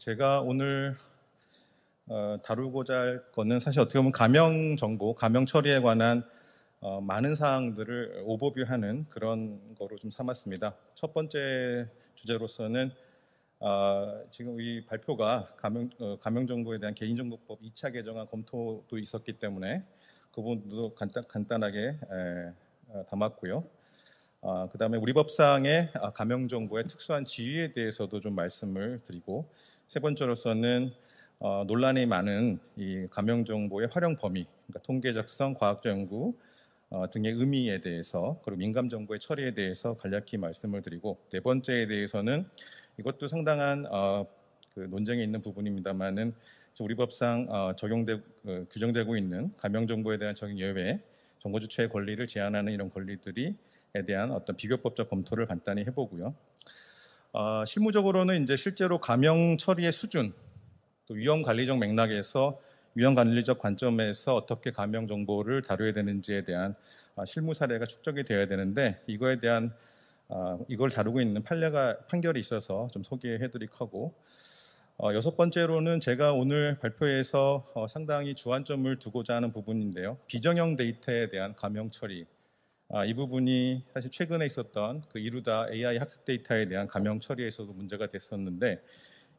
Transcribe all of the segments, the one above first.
제가 오늘 다루고자 할 거는 사실 어떻게 보면 가명 정보, 가명 처리에 관한 많은 사항들을 오버뷰하는 그런 거로 좀 삼았습니다. 첫 번째 주제로서는 지금 이 발표가 가명 정보에 대한 개인정보법 2차 개정안 검토도 있었기 때문에 그 부분도 간단하게 담았고요. 그 다음에 우리 법상의 가명 정보의 특수한 지위에 대해서도 좀 말씀을 드리고, 세 번째로서는 논란이 많은 이 가명 정보의 활용 범위, 그러니까 통계 작성, 과학적 연구 등의 의미에 대해서, 그리고 민감 정보의 처리에 대해서 간략히 말씀을 드리고, 네 번째에 대해서는 이것도 상당한 그 논쟁이 있는 부분입니다만은 우리 법상 규정되고 있는 가명 정보에 대한 적용 예외, 정보 주체의 권리를 제한하는 이런 권리들이 에 대한 어떤 비교법적 검토를 간단히 해보고요. 실무적으로는 이제 실제로 가명 처리의 수준, 또 위험 관리적 맥락에서 위험 관리적 관점에서 어떻게 가명 정보를 다뤄야 되는지에 대한 실무 사례가 축적이 되어야 되는데, 이거에 대한 이걸 다루고 있는 판결이 있어서 좀 소개해드리고 하고, 여섯 번째로는 제가 오늘 발표에서 상당히 주안점을 두고자 하는 부분인데요. 비정형 데이터에 대한 가명 처리. 이 부분이 사실 최근에 있었던 그 이루다 AI 학습 데이터에 대한 가명 처리에서도 문제가 됐었는데,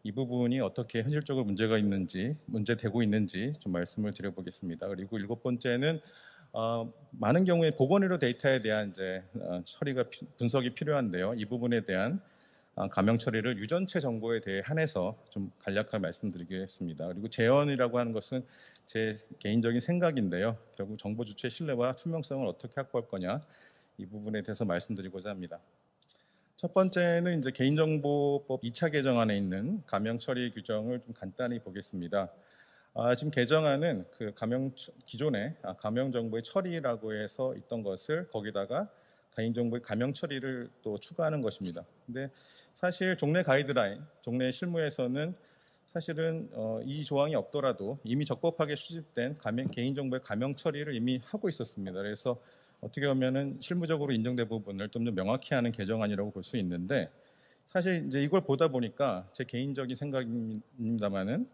이 부분이 어떻게 현실적으로 문제되고 있는지 좀 말씀을 드려보겠습니다. 그리고 일곱 번째는 많은 경우에 보건의료 데이터에 대한 이제 분석이 필요한데요. 이 부분에 대한 가명 처리를 유전체 정보에 대해 한해서 좀 간략하게 말씀드리겠습니다. 그리고 재현이라고 하는 것은 제 개인적인 생각인데요. 결국 정보 주체의 신뢰와 투명성을 어떻게 확보할 거냐, 이 부분에 대해서 말씀드리고자 합니다. 첫 번째는 이제 개인정보법 2차 개정안에 있는 가명 처리 규정을 좀 간단히 보겠습니다. 지금 개정안은 그 기존에 가명 정보의 처리라고 해서 있던 것을 거기다가 개인정보의 가명 처리를 또 추가하는 것입니다. 근데 사실 종래 가이드라인, 종래 실무에서는 사실은 이 조항이 없더라도 이미 적법하게 수집된 개인정보의 가명 처리를 이미 하고 있었습니다. 그래서 어떻게 보면은 실무적으로 인정된 부분을 좀 더 명확히 하는 개정안이라고 볼 수 있는데, 사실 이제 이걸 보다 보니까 제 개인적인 생각입니다만은,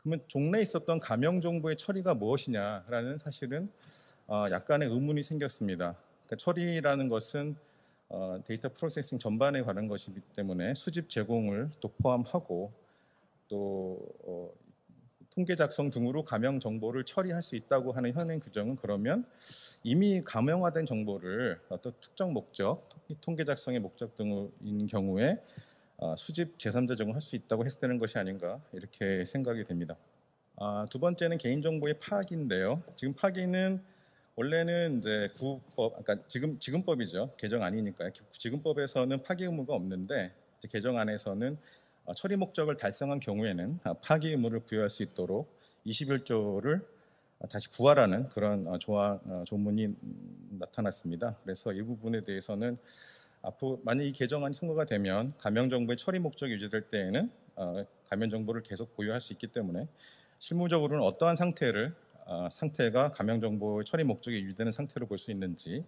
그러면 종래에 있었던 가명 정보의 처리가 무엇이냐라는 사실은 약간의 의문이 생겼습니다. 그러니까 처리라는 것은 데이터 프로세싱 전반에 관한 것이기 때문에 수집 제공을 또 포함하고, 또 통계 작성 등으로 가명 정보를 처리할 수 있다고 하는 현행 규정은, 그러면 이미 가명화된 정보를 어떤 특정 목적, 통계 작성의 목적 등인 경우에 수집 제3자 제공할 수 있다고 해석되는 것이 아닌가, 이렇게 생각이 됩니다. 두 번째는 개인정보의 파기인데요. 지금 파기는 원래는 이제 그러니까 지금법이죠. 개정 아니니까요. 지금법에서는 파기 의무가 없는데, 개정안에서는 처리 목적을 달성한 경우에는 파기 의무를 부여할 수 있도록 21조를 다시 부활하는 그런 조문이 나타났습니다. 그래서 이 부분에 대해서는 앞으로 만약 이 개정안이 통과가 되면 가명 정보의 처리 목적이 유지될 때에는 가명 정보를 계속 보유할 수 있기 때문에, 실무적으로는 어떠한 상태가 가명 정보의 처리 목적이 유지되는 상태로 볼 수 있는지,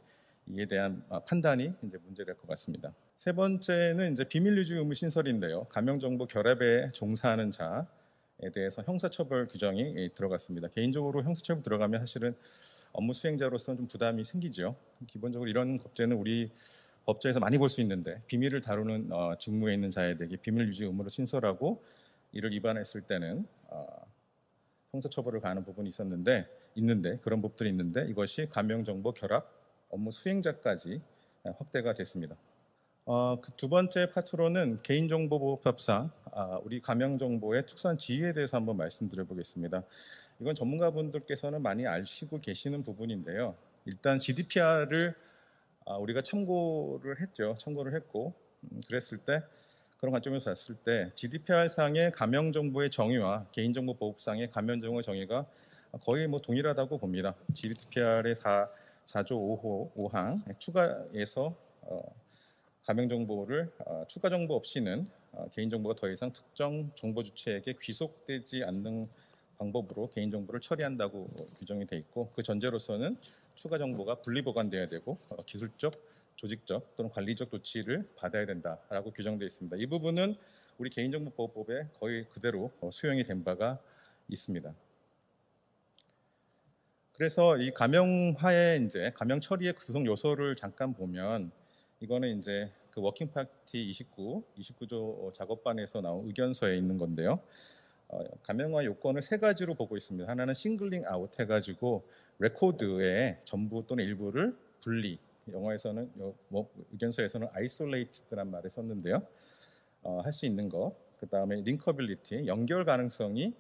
이에 대한 판단이 이제 문제될 것 같습니다. 세 번째는 이제 비밀 유지 의무 신설인데요. 가명 정보 결합에 종사하는 자에 대해서 형사처벌 규정이 들어갔습니다. 개인적으로 형사처벌 들어가면 사실은 업무 수행자로서는 좀 부담이 생기죠. 기본적으로 이런 법제는 우리 법제에서 많이 볼 수 있는데, 비밀을 다루는 직무에 있는 자에게 비밀 유지 의무를 신설하고 이를 위반했을 때는 형사처벌을 가하는 부분이 있는데 그런 법들이 있는데, 이것이 가명 정보 결합 업무 수행자까지 확대가 됐습니다. 그 두 번째 파트로는 개인정보보호법상 우리 가명 정보의 특수한 지위에 대해서 한번 말씀드려보겠습니다. 이건 전문가분들께서는 많이 아시고 계시는 부분인데요. 일단 GDPR을 우리가 참고를 했고, 그랬을 때, 그런 관점에서 봤을 때 GDPR상의 가명 정보의 정의와 개인정보보호법상의 가명 정보의 정의가 거의 동일하다고 봅니다. GDPR의 4조 5항 추가에서 가명 정보를 추가 정보 없이는 개인정보가 더 이상 특정 정보 주체에게 귀속되지 않는 방법으로 개인정보를 처리한다고 규정이 돼 있고, 그 전제로서는 추가 정보가 분리 보관돼야 되고 기술적, 조직적 또는 관리적 조치를 받아야 된다라고 규정되어 있습니다. 이 부분은 우리 개인정보보호법에 거의 그대로 수용이 된 바가 있습니다. 그래서 이 가명화의 이제 가명 처리의 구성 요소를 잠깐 보면 이거는 이제 그 워킹 파티 29조 작업반에서 나온 의견서에 있는 건데요. 가명화 요건을 세 가지로 보고 있습니다. 하나는 싱글링 아웃 해가지고 레코드의 전부 또는 일부를 분리. 영어에서는 의견서에서는 아이솔레이트드란 말을 썼는데요. 할 수 있는 거. 그 다음에 링커빌리티, 연결 가능성이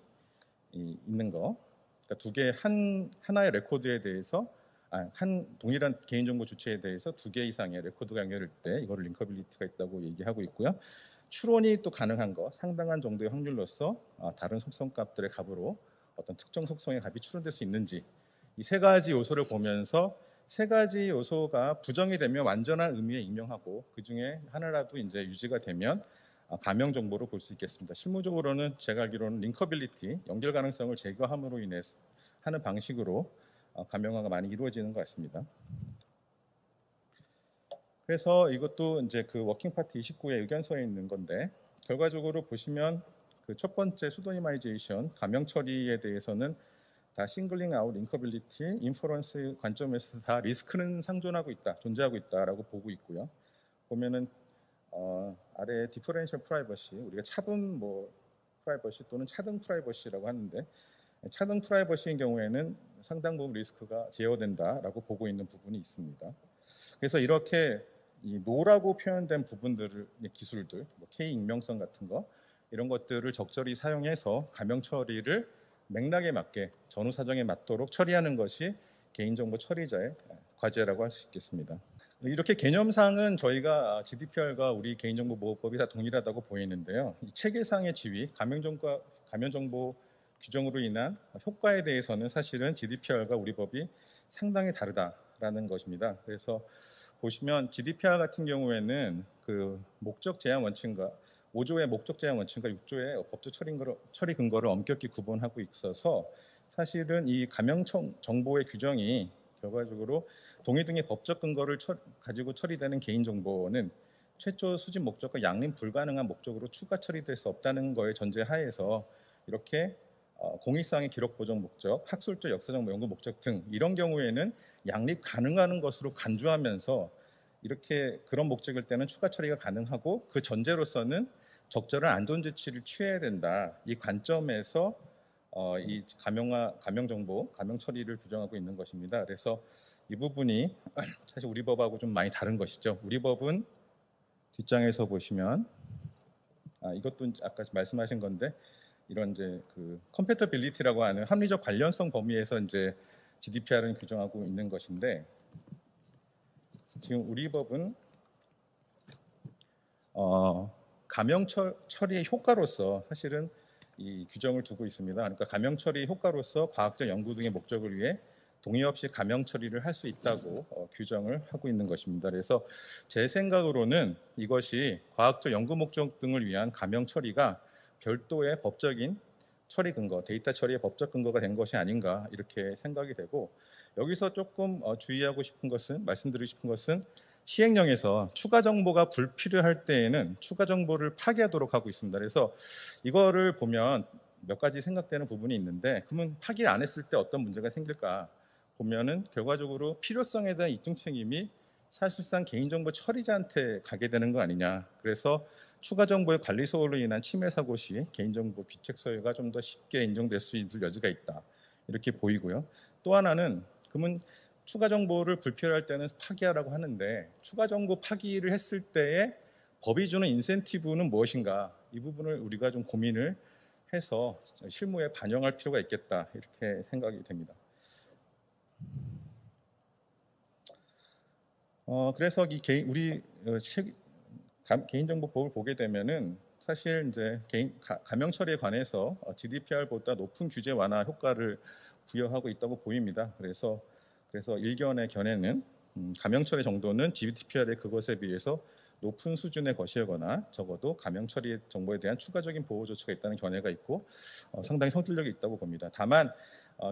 있는 거. 그러니까 두 개 하나의 레코드에 대해서 한 동일한 개인정보 주체에 대해서 두 개 이상의 레코드가 연결될 때 이거를 링커빌리티가 있다고 얘기하고 있고요. 추론이 또 가능한 거, 상당한 정도의 확률로서 다른 속성값들의 값으로 어떤 특정 속성의 값이 추론될 수 있는지 이 세 가지 요소를 보면서 세 가지 요소가 부정이 되면 완전한 의미에 임명하고 그 중에 하나라도 이제 유지가 되면 가명 정보로 볼 수 있겠습니다. 실무적으로는 제가 알기로는 링커빌리티, 연결 가능성을 제거함으로 인해서 하는 방식으로 가명화가 많이 이루어지는 것 같습니다. 그래서 이것도 이제 그 워킹 파티 29의 의견서에 있는 건데 결과적으로 보시면 그 첫 번째 수도니마이제이션 가명 처리에 대해서는 다 싱글링 아웃, 링커빌리티, 인퍼런스 관점에서 다 리스크는 상존하고 있다, 존재하고 있다라고 보고 있고요. 보면은 아래 디퍼런셜 프라이버시, 우리가 차분 프라이버시 또는 차등 프라이버시라고 하는데 차등 프라이버시인 경우에는 상당 부분 리스크가 제어된다라고 보고 있는 부분이 있습니다. 그래서 이렇게 이 노라고 표현된 부분들을 기술들, K 익명성 같은 거 이런 것들을 적절히 사용해서 가명 처리를 맥락에 맞게 전후 사정에 맞도록 처리하는 것이 개인정보 처리자의 과제라고 할 수 있겠습니다. 이렇게 개념상은 저희가 GDPR과 우리 개인정보보호법이 다 동일하다고 보이는데요. 이 체계상의 지위, 가명정보 규정으로 인한 효과에 대해서는 사실은 GDPR과 우리 법이 상당히 다르다라는 것입니다. 그래서 보시면 GDPR 같은 경우에는 그 목적 제한 원칙과 5조의 목적 제한 원칙과 6조의 법적 처리 근거를 엄격히 구분하고 있어서 사실은 이 가명 정보의 규정이 결과적으로 동의 등의 법적 근거를 가지고 처리되는 개인정보는 최초 수집 목적과 양립 불가능한 목적으로 추가 처리될 수 없다는 거에 전제하에서 이렇게 공익상의 기록 보정 목적, 학술적 역사적 연구 목적 등 이런 경우에는 양립 가능한 것으로 간주하면서 이렇게 그런 목적일 때는 추가 처리가 가능하고 그 전제로서는 적절한 안전 조치를 취해야 된다. 이 관점에서 이 가명 정보, 가명 처리를 규정하고 있는 것입니다. 그래서 이 부분이 사실 우리 법하고 좀 많이 다른 것이죠. 우리 법은 뒷장에서 보시면 이것도 아까 말씀하신 건데 이런 이제 그 컴패터빌리티라고 하는 합리적 관련성 범위에서 이제 GDPR은 규정하고 있는 것인데 지금 우리 법은 가명 처리의 효과로서 사실은 이 규정을 두고 있습니다. 그러니까 가명 처리 효과로서 과학적 연구 등의 목적을 위해 동의 없이 가명 처리를 할 수 있다고 규정을 하고 있는 것입니다. 그래서 제 생각으로는 이것이 과학적 연구 목적 등을 위한 가명 처리가 별도의 법적인 처리 근거, 데이터 처리의 법적 근거가 된 것이 아닌가 이렇게 생각이 되고 여기서 조금 주의하고 싶은 것은 말씀드리고 싶은 것은 시행령에서 추가 정보가 불필요할 때에는 추가 정보를 파기하도록 하고 있습니다. 그래서 이거를 보면 몇 가지 생각되는 부분이 있는데 그러면 파기를 안 했을 때 어떤 문제가 생길까 보면은 결과적으로 필요성에 대한 입증 책임이 사실상 개인정보 처리자한테 가게 되는 거 아니냐. 그래서 추가 정보의 관리 소홀로 인한 침해 사고 시 개인정보 귀책 소유가 좀 더 쉽게 인정될 수 있을 여지가 있다. 이렇게 보이고요. 또 하나는 그러면 추가 정보를 불필요할 때는 파기하라고 하는데 추가 정보 파기를 했을 때에 법이 주는 인센티브는 무엇인가 이 부분을 우리가 좀 고민을 해서 실무에 반영할 필요가 있겠다 이렇게 생각이 됩니다. 그래서 우리 개인정보법을 보게 되면은 사실 이제 가명 처리에 관해서 GDPR보다 높은 규제 완화 효과를 부여하고 있다고 보입니다. 그래서 일견의 견해는 가명 처리 정도는 GDPR의 그것에 비해서 높은 수준의 것이거나 적어도 가명 처리 정보에 대한 추가적인 보호 조치가 있다는 견해가 있고 상당히 성질력이 있다고 봅니다. 다만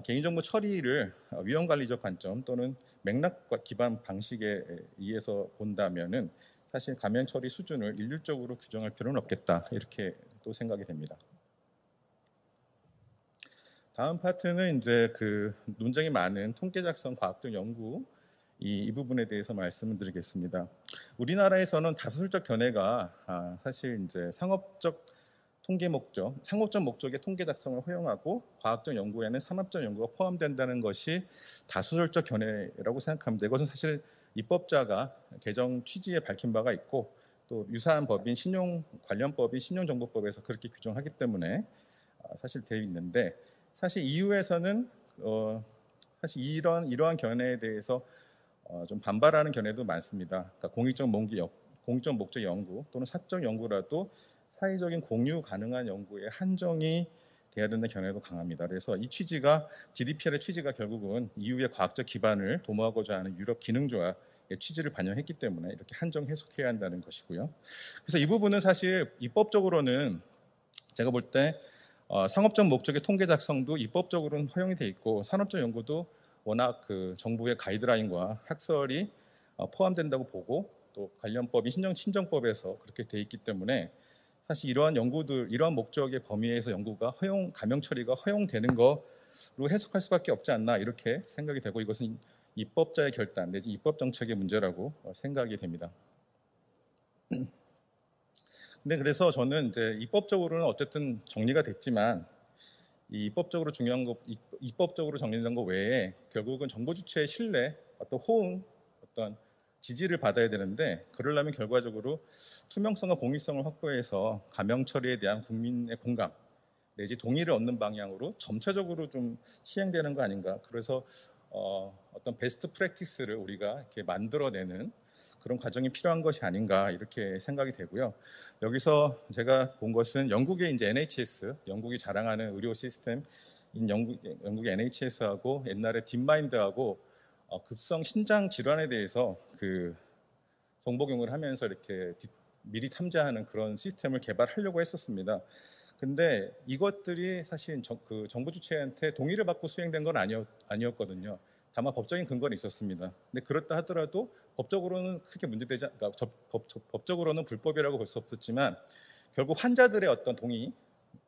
개인정보 처리를 위험관리적 관점 또는 맥락 기반 방식에 의해서 본다면은 사실 감형 처리 수준을 일률적으로 규정할 필요는 없겠다 이렇게 또 생각이 됩니다. 다음 파트는 이제 그 논쟁이 많은 통계 작성 과학적 연구 이 부분에 대해서 말씀을 드리겠습니다. 우리나라에서는 다수술적 견해가 사실 이제 상업적 목적의 통계 작성을 허용하고 과학적 연구에는 산업적 연구가 포함된다는 것이 다수술적 견해라고 생각합니다. 이것은 사실 입법자가 개정 취지에 밝힌 바가 있고 또 유사한 법인 관련법인 신용정보법에서 그렇게 규정하기 때문에 사실 되어 있는데 사실 EU에서는 사실 이러한 견해에 대해서 좀 반발하는 견해도 많습니다. 그러니까 공익적 목적 연구 또는 사적 연구라도 사회적인 공유 가능한 연구에 한정이 돼야 된다는 견해도 강합니다. 그래서 이 취지가 GDPR의 취지가 결국은 EU의 과학적 기반을 도모하고자 하는 유럽 기능조합의 취지를 반영했기 때문에 이렇게 한정 해석해야 한다는 것이고요. 그래서 이 부분은 사실 입법적으로는 제가 볼 때 상업적 목적의 통계 작성도 입법적으로는 허용이 돼 있고 산업적 연구도 워낙 그 정부의 가이드라인과 학설이 포함된다고 보고 또 관련법인 신정법에서 그렇게 돼 있기 때문에 사실 이러한 목적의 범위에서 연구가 감형 처리가 허용되는 거로 해석할 수밖에 없지 않나 이렇게 생각이 되고 이것은 입법자의 결단 내지 입법 정책의 문제라고 생각이 됩니다. 근데 그래서 저는 이제 입법적으로는 어쨌든 정리가 됐지만 이 입법적으로 정리된 것 외에 결국은 정보 주체의 신뢰, 어떤 호응, 어떤 지지를 받아야 되는데 그러려면 결과적으로 투명성과 공익성을 확보해서 감형 처리에 대한 국민의 공감 내지 동의를 얻는 방향으로 점차적으로 좀 시행되는 거 아닌가. 그래서 어떤 베스트 프랙티스를 우리가 이렇게 만들어내는 그런 과정이 필요한 것이 아닌가 이렇게 생각이 되고요. 여기서 제가 본 것은 영국의 이제 NHS, 영국이 자랑하는 의료 시스템인 영국의 NHS하고 옛날에 딥마인드하고 급성 신장 질환에 대해서 그 정보 공유를 하면서 이렇게 미리 탐지하는 그런 시스템을 개발하려고 했었습니다. 근데 이것들이 사실 그 정부 주체한테 동의를 받고 수행된 건 아니었거든요. 다만 법적인 근거는 있었습니다. 근데 그렇다 하더라도 법적으로는 크게 문제되지 그러니까 법적으로는 불법이라고 볼 수 없었지만 결국 환자들의 어떤 동의,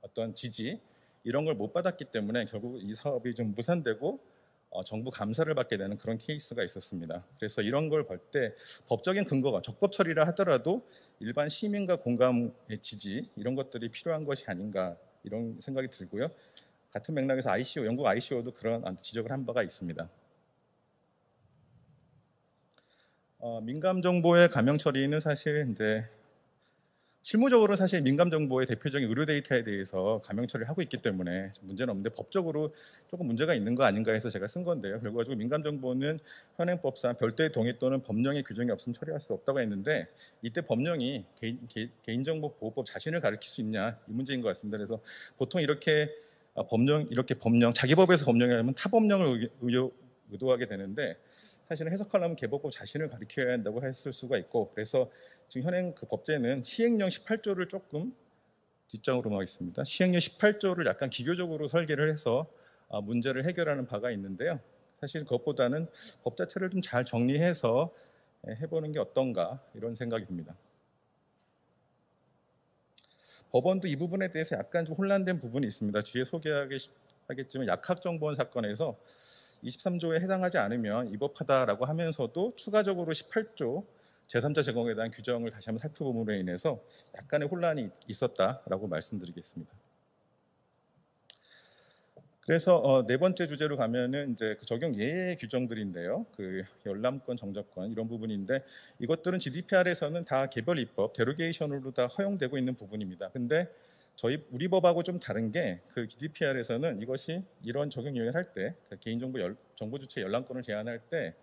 어떤 지지 이런 걸 못 받았기 때문에 결국 이 사업이 좀 무산되고 정부 감사를 받게 되는 그런 케이스가 있었습니다. 그래서 이런 걸 볼 때 법적인 근거가 적법 처리라 하더라도 일반 시민과 공감의 지지 이런 것들이 필요한 것이 아닌가 이런 생각이 들고요. 같은 맥락에서 영국 ICO도 그런 지적을 한 바가 있습니다. 민감 정보의 감형 처리는 사실 이제 실무적으로 사실 민감 정보의 대표적인 의료 데이터에 대해서 감형 처리를 하고 있기 때문에 문제는 없는데 법적으로 조금 문제가 있는 거 아닌가 해서 제가 쓴 건데요. 결과적으로 민감 정보는 현행법상 별도의 동의 또는 법령의 규정이 없으면 처리할 수 없다고 했는데 이때 법령이 개인정보보호법 자신을 가리킬 수 있냐 이 문제인 것 같습니다. 그래서 보통 이렇게 법령 자기 법에서 법령이라면 타 법령을 의도하게 되는데 사실은 해석하려면 개법법 자신을 가리켜야 한다고 했을 수가 있고 그래서 지금 현행 그 법제는 시행령 18조를 조금 뒷장으로 하겠습니다. 시행령 18조를 약간 기교적으로 설계를 해서 문제를 해결하는 바가 있는데요. 사실 그것보다는 법 자체를 좀 잘 정리해서 해보는 게 어떤가 이런 생각이 듭니다. 법원도 이 부분에 대해서 약간 좀 혼란된 부분이 있습니다. 뒤에 소개하겠지만 약학정보원 사건에서 23조에 해당하지 않으면 위법하다라고 하면서도 추가적으로 18조 제3자 제공에 대한 규정을 다시 한번 살펴봄으로 인해서 약간의 혼란이 있었다라고 말씀드리겠습니다. 그래서 네 번째 주제로 가면은 이제 그 적용 예외 규정들인데요. 그 열람권, 정적권 이런 부분인데 이것들은 GDPR에서는 다 개별 입법, 데로게이션으로 다 허용되고 있는 부분입니다. 근데 우리 법하고 좀 다른 게 그 GDPR에서는 이것이 이런 적용 요인을 할 때 개인정보 정보 주체 열람권을 제한할 때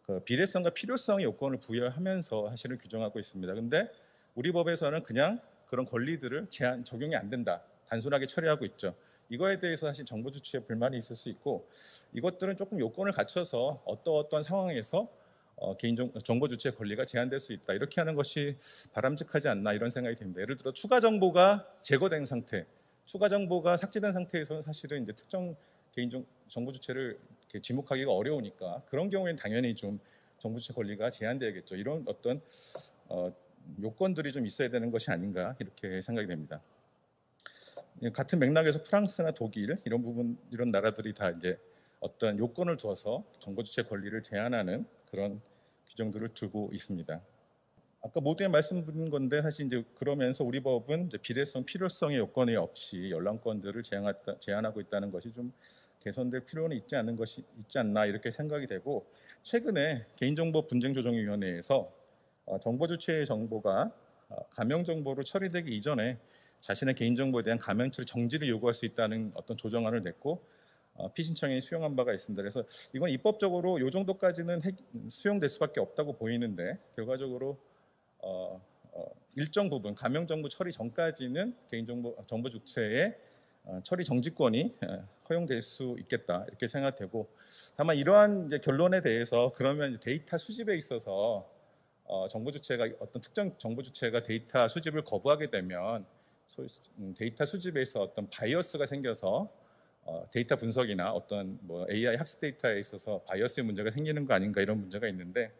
그 비례성과 필요성의 요건을 부여하면서 사실을 규정하고 있습니다. 근데 우리 법에서는 그냥 그런 권리들을 적용이 안 된다. 단순하게 처리하고 있죠. 이거에 대해서 사실 정보 주체에 불만이 있을 수 있고 이것들은 조금 요건을 갖춰서 어떤 상황에서 정보 주체 권리가 제한될 수 있다. 이렇게 하는 것이 바람직하지 않나 이런 생각이 듭니다. 예를 들어 추가 정보가 제거된 상태, 추가 정보가 삭제된 상태에서는 사실은 이제 특정 정보 주체를 이렇게 지목하기가 어려우니까 그런 경우에는 당연히 좀 정보 주체 권리가 제한되겠죠. 이런 어떤 요건들이 좀 있어야 되는 것이 아닌가 이렇게 생각이 됩니다. 같은 맥락에서 프랑스나 독일 이런 나라들이 다 이제 어떤 요건을 두어서 정보 주체 권리를 제한하는 그런 규정들을 두고 있습니다. 아까 모두에 말씀드린 건데 사실 이제 그러면서 우리 법은 이제 비례성, 필요성의 요건이 없이 열람권들을 제한하고 있다는 것이 좀 개선될 필요는 있지 않나 이렇게 생각이 되고, 최근에 개인정보 분쟁조정위원회에서 정보 주체의 정보가 가명 정보로 처리되기 이전에 자신의 개인정보에 대한 가명 처리 정지를 요구할 수 있다는 어떤 조정안을 냈고 피신청이 수용한 바가 있습니다. 그래서 이건 입법적으로 이 정도까지는 수용될 수밖에 없다고 보이는데, 결과적으로 일정 부분 가명 정보 처리 전까지는 정보 주체의 처리 정지권이 허용될 수 있겠다 이렇게 생각되고, 다만 이러한 이제 결론에 대해서 그러면 이제 데이터 수집에 있어서 정보 주체가 어떤 특정 정보 주체가 데이터 수집을 거부하게 되면 데이터 수집에서 어떤 바이어스가 생겨서 데이터 분석이나 어떤 뭐 AI 학습 데이터에 있어서 바이어스의 문제가 생기는 거 아닌가 이런 문제가 있는데,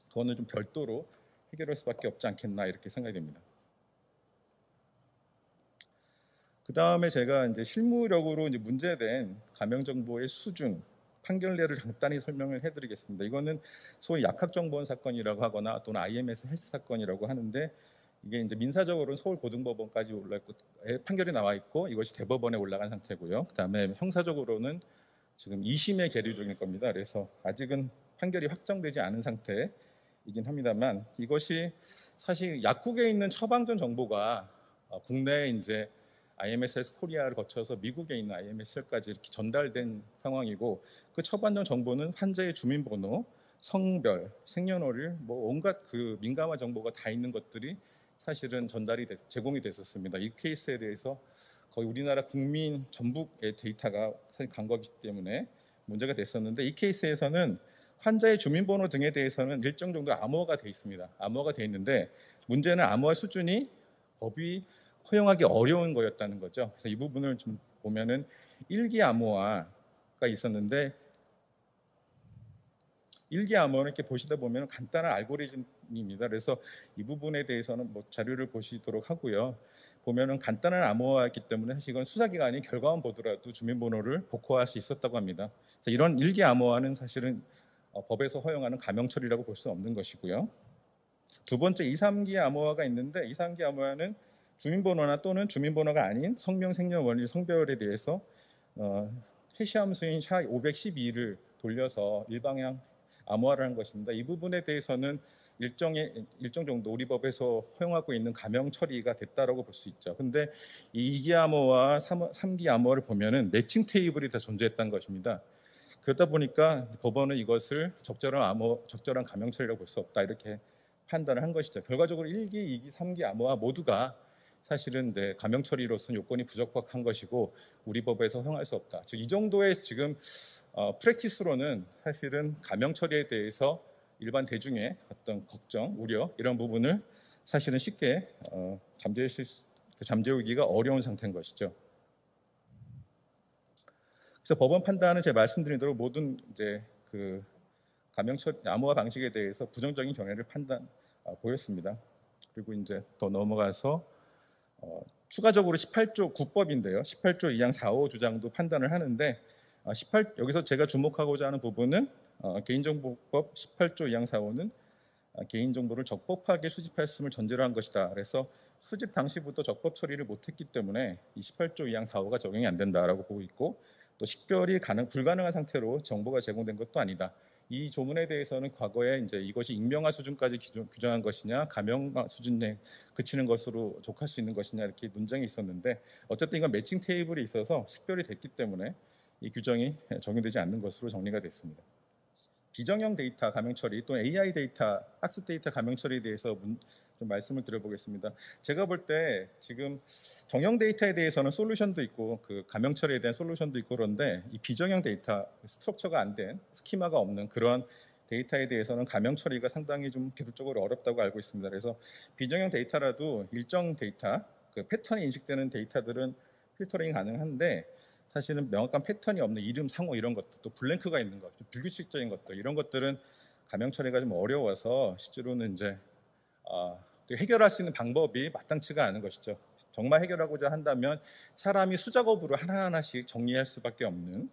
그거는 좀 별도로 해결할 수밖에 없지 않겠나 이렇게 생각이 됩니다. 그 다음에 제가 이제 실무력으로 이제 문제된 가명 정보의 수준, 판결례를 간단히 설명을 해드리겠습니다. 이거는 소위 약학정보원 사건이라고 하거나 또는 IMS 헬스 사건이라고 하는데, 이게 이제 민사적으로는 서울고등법원까지 올라있고 판결이 나와 있고 이것이 대법원에 올라간 상태고요. 그다음에 형사적으로는 지금 2심에 계류 중일 겁니다. 그래서 아직은 판결이 확정되지 않은 상태이긴 합니다만, 이것이 사실 약국에 있는 처방전 정보가 국내에 이제 IMS 코리아를 거쳐서 미국에 있는 IMS까지 이렇게 전달된 상황이고, 그 처방전 정보는 환자의 주민번호, 성별, 생년월일, 뭐 온갖 그 민감한 정보가 다 있는 것들이 사실은 제공이 됐었습니다. 이 케이스에 대해서 거의 우리나라 국민 전북의 데이터가 사실 간 거기 때문에 문제가 됐었는데, 이 케이스에서는 환자의 주민번호 등에 대해서는 일정 정도 암호화가 돼 있습니다. 암호화가 돼 있는데 문제는 암호화 수준이 법이 허용하기 어려운 거였다는 거죠. 그래서 이 부분을 좀 보면은 일기 암호화가 있었는데, 일기 암호를 이렇게 보시다 보면 간단한 알고리즘입니다. 그래서 이 부분에 대해서는 뭐 자료를 보시도록 하고요. 보면은 간단한 암호화였기 때문에 사실 이건 수사기관이 결과만 보더라도 주민번호를 복호할 수 있었다고 합니다. 그래서 이런 일기 암호화는 사실은 법에서 허용하는 가명 처리라고 볼 수 없는 것이고요. 두 번째 2, 3기 암호화가 있는데, 2, 3기 암호화는 주민번호나 또는 주민번호가 아닌 성명, 생년월일, 성별에 대해서 해시 함수인 #512를 돌려서 일방향 암호화를 한 것입니다. 이 부분에 대해서는 일정 정도 우리 법에서 허용하고 있는 가명 처리가 됐다라고 볼 수 있죠. 근데 이 2기 암호와 3기 암호를 보면은 매칭 테이블이 다 존재했던 것입니다. 그러다 보니까 법원은 이것을 적절한 가명 처리라고 볼 수 없다 이렇게 판단을 한 것이죠. 결과적으로 1기, 2기, 3기 암호화 모두가 사실은 가명 처리로서는 요건이 부적합한 것이고 우리 법에서 허용할 수 없다. 즉 이 정도의 지금 프랙티스로는 사실은 가명 처리에 대해서 일반 대중의 어떤 걱정, 우려 이런 부분을 사실은 쉽게 잠재우기가 어려운 상태인 것이죠. 그래서 법원 판단은 제가 말씀드린 대로 모든 이제 그 가명 처리 암호화 방식에 대해서 부정적인 견해를 보였습니다. 그리고 이제 더 넘어가서 추가적으로 18조 9법인데요. 18조 2항 4, 5 주장도 판단을 하는데, 여기서 제가 주목하고자 하는 부분은 개인정보법 18조 2항 4, 5는 개인정보를 적법하게 수집했음을 전제로 한 것이다. 그래서 수집 당시부터 적법 처리를 못했기 때문에 이 18조 2항 4, 5가 적용이 안 된다라고 보고 있고, 또 식별이 불가능한 상태로 정보가 제공된 것도 아니다. 이 조문에 대해서는 과거에 이제 이것이 익명화 수준까지 규정한 것이냐, 가명화 수준에 그치는 것으로 족할 수 있는 것이냐 이렇게 논쟁이 있었는데, 어쨌든 이건 매칭 테이블이 있어서 식별이 됐기 때문에 이 규정이 적용되지 않는 것으로 정리가 됐습니다. 비정형 데이터 가명 처리 또는 AI 데이터, 학습 데이터 가명 처리에 대해서 좀 말씀을 드려보겠습니다. 제가 볼 때 지금 정형 데이터에 대해서는 솔루션도 있고 그 가명 처리에 대한 솔루션도 있고, 그런데 이 비정형 데이터, 스트럭처가 안 된, 스키마가 없는 그런 데이터에 대해서는 가명 처리가 상당히 좀 기술적으로 어렵다고 알고 있습니다. 그래서 비정형 데이터라도 일정 데이터, 그 패턴이 인식되는 데이터들은 필터링이 가능한데, 사실은 명확한 패턴이 없는 이름, 상호 이런 것들, 또 블랭크가 있는 것, 불규칙적인 것들, 이런 것들은 가명 처리가 좀 어려워서 실제로는 이제 해결할 수 있는 방법이 마땅치가 않은 것이죠. 정말 해결하고자 한다면 사람이 수작업으로 하나하나씩 정리할 수밖에 없는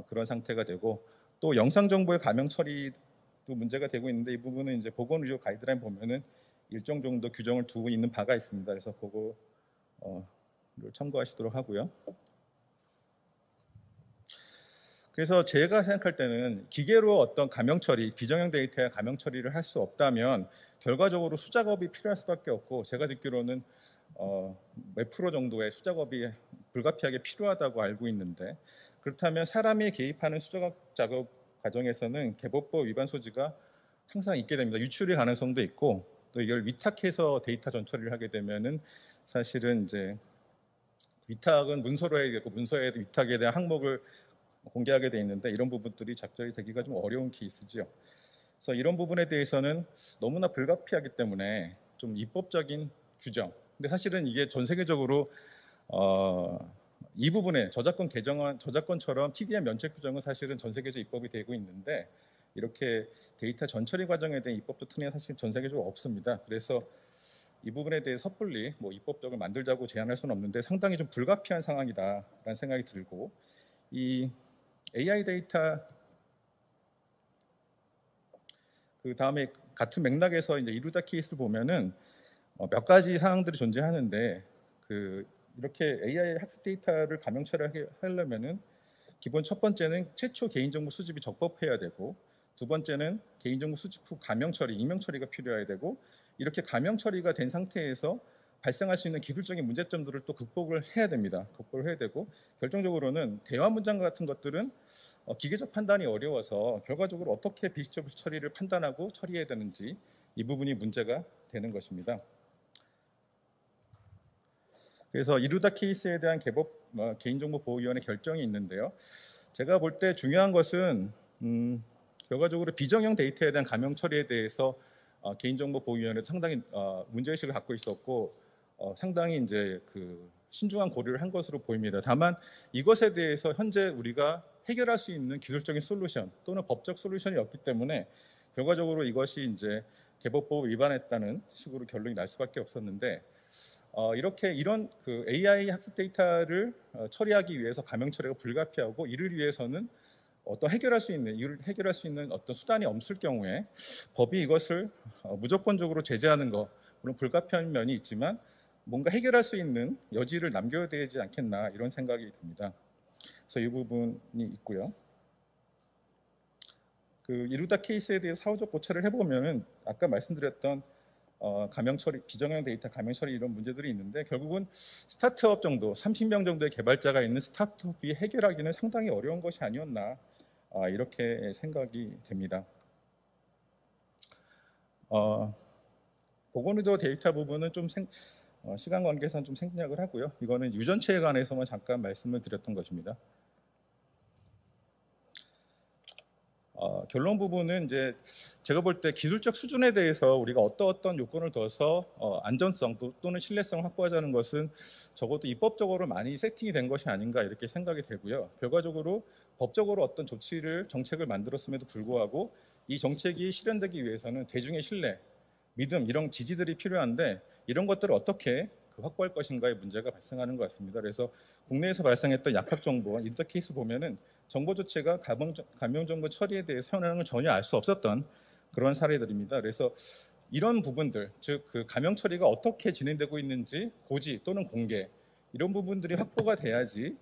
그런 상태가 되고, 또 영상 정보의 가명 처리도 문제가 되고 있는데, 이 부분은 이제 보건의료 가이드라인 보면은 일정 정도 규정을 두고 있는 바가 있습니다. 그래서 그거를 참고하시도록 하고요. 그래서 제가 생각할 때는 기계로 어떤 가명 처리, 비정형 데이터의 가명 처리를 할 수 없다면 결과적으로 수작업이 필요할 수밖에 없고, 제가 듣기로는 몇 프로 정도의 수작업이 불가피하게 필요하다고 알고 있는데, 그렇다면 사람이 개입하는 수작업 작업 과정에서는 개법법 위반 소지가 항상 있게 됩니다. 유출의 가능성도 있고, 또 이걸 위탁해서 데이터 전처리를 하게 되면은 사실은 이제 위탁은 문서로 해야 되고, 문서에 위탁에 대한 항목을 공개하게 돼 있는데, 이런 부분들이 작전이 되기가 좀 어려운 케이스지요. 그래서 이런 부분에 대해서는 너무나 불가피하기 때문에 좀 입법적인 규정. 근데 사실은 이게 전 세계적으로 이 부분에 저작권처럼 TDM 면책 규정은 사실은 전 세계적 입법이 되고 있는데, 이렇게 데이터 전처리 과정에 대한 입법 도트는 사실 전 세계적으로 없습니다. 그래서 이 부분에 대해 섣불리 입법적을 만들자고 제안할 수는 없는데, 상당히 좀 불가피한 상황이다라는 생각이 들고, 이 AI 데이터 그 다음에 같은 맥락에서 이제 이루다 케이스를 보면은 몇 가지 사항들이 존재하는데, 이렇게 AI 학습 데이터를 가명 처리하려면은 기본 첫 번째는 최초 개인정보 수집이 적법해야 되고, 두 번째는 개인정보 수집 후 가명 처리, 익명 처리가 필요해야 되고, 이렇게 가명 처리가 된 상태에서 발생할 수 있는 기술적인 문제점들을 또 극복을 해야 됩니다. 극복을 해야 되고, 결정적으로는 대화 문장 같은 것들은 기계적 판단이 어려워서 결과적으로 어떻게 비식적 처리를 판단하고 처리해야 되는지, 이 부분이 문제가 되는 것입니다. 그래서 이루다 케이스에 대한 개인정보보호위원회 결정이 있는데요. 제가 볼 때 중요한 것은 결과적으로 비정형 데이터에 대한 가명 처리에 대해서 개인정보보호위원회도 상당히 문제의식을 갖고 있었고, 상당히 이제 신중한 고려를 한 것으로 보입니다. 다만 이것에 대해서 현재 우리가 해결할 수 있는 기술적인 솔루션 또는 법적 솔루션이 없기 때문에 결과적으로 이것이 이제 개법법을 위반했다는 식으로 결론이 날 수밖에 없었는데, 이런 AI 학습 데이터를 처리하기 위해서 가명 처리가 불가피하고, 이를 위해서는 해결할 수 있는 어떤 수단이 없을 경우에 법이 이것을 무조건적으로 제재하는 것, 물론 불가피한 면이 있지만 뭔가 해결할 수 있는 여지를 남겨야 되지 않겠나, 이런 생각이 듭니다. 그래서 이 부분이 있고요. 이루다 케이스에 대해 사후적 고찰을 해보면은 아까 말씀드렸던 가명 처리, 비정형 데이터 가명 처리 이런 문제들이 있는데, 결국은 스타트업 정도, 30명 정도의 개발자가 있는 스타트업이 해결하기는 상당히 어려운 것이 아니었나, 이렇게 생각이 됩니다. 보건의료 데이터 부분은 좀 시간 관계상 좀 생략을 하고요. 이거는 유전체에 관해서만 잠깐 말씀을 드렸던 것입니다. 결론 부분은 이제 제가 볼 때 기술적 수준에 대해서 우리가 어떤 요건을 둬서 안전성 또는 신뢰성을 확보하자는 것은 적어도 입법적으로 많이 세팅이 된 것이 아닌가, 이렇게 생각이 되고요. 결과적으로 법적으로 어떤 정책을 만들었음에도 불구하고 이 정책이 실현되기 위해서는 대중의 신뢰, 믿음, 이런 지지들이 필요한데, 이런 것들을 어떻게 확보할 것인가의 문제가 발생하는 것 같습니다. 그래서 국내에서 발생했던 약학 정보, 인터 케이스 보면은 정보 조치가 가명 정보 처리에 대해서 현황을 전혀 알 수 없었던 그런 사례들입니다. 그래서 이런 부분들, 즉 가명 처리가 어떻게 진행되고 있는지 고지 또는 공개, 이런 부분들이 확보가 돼야 되지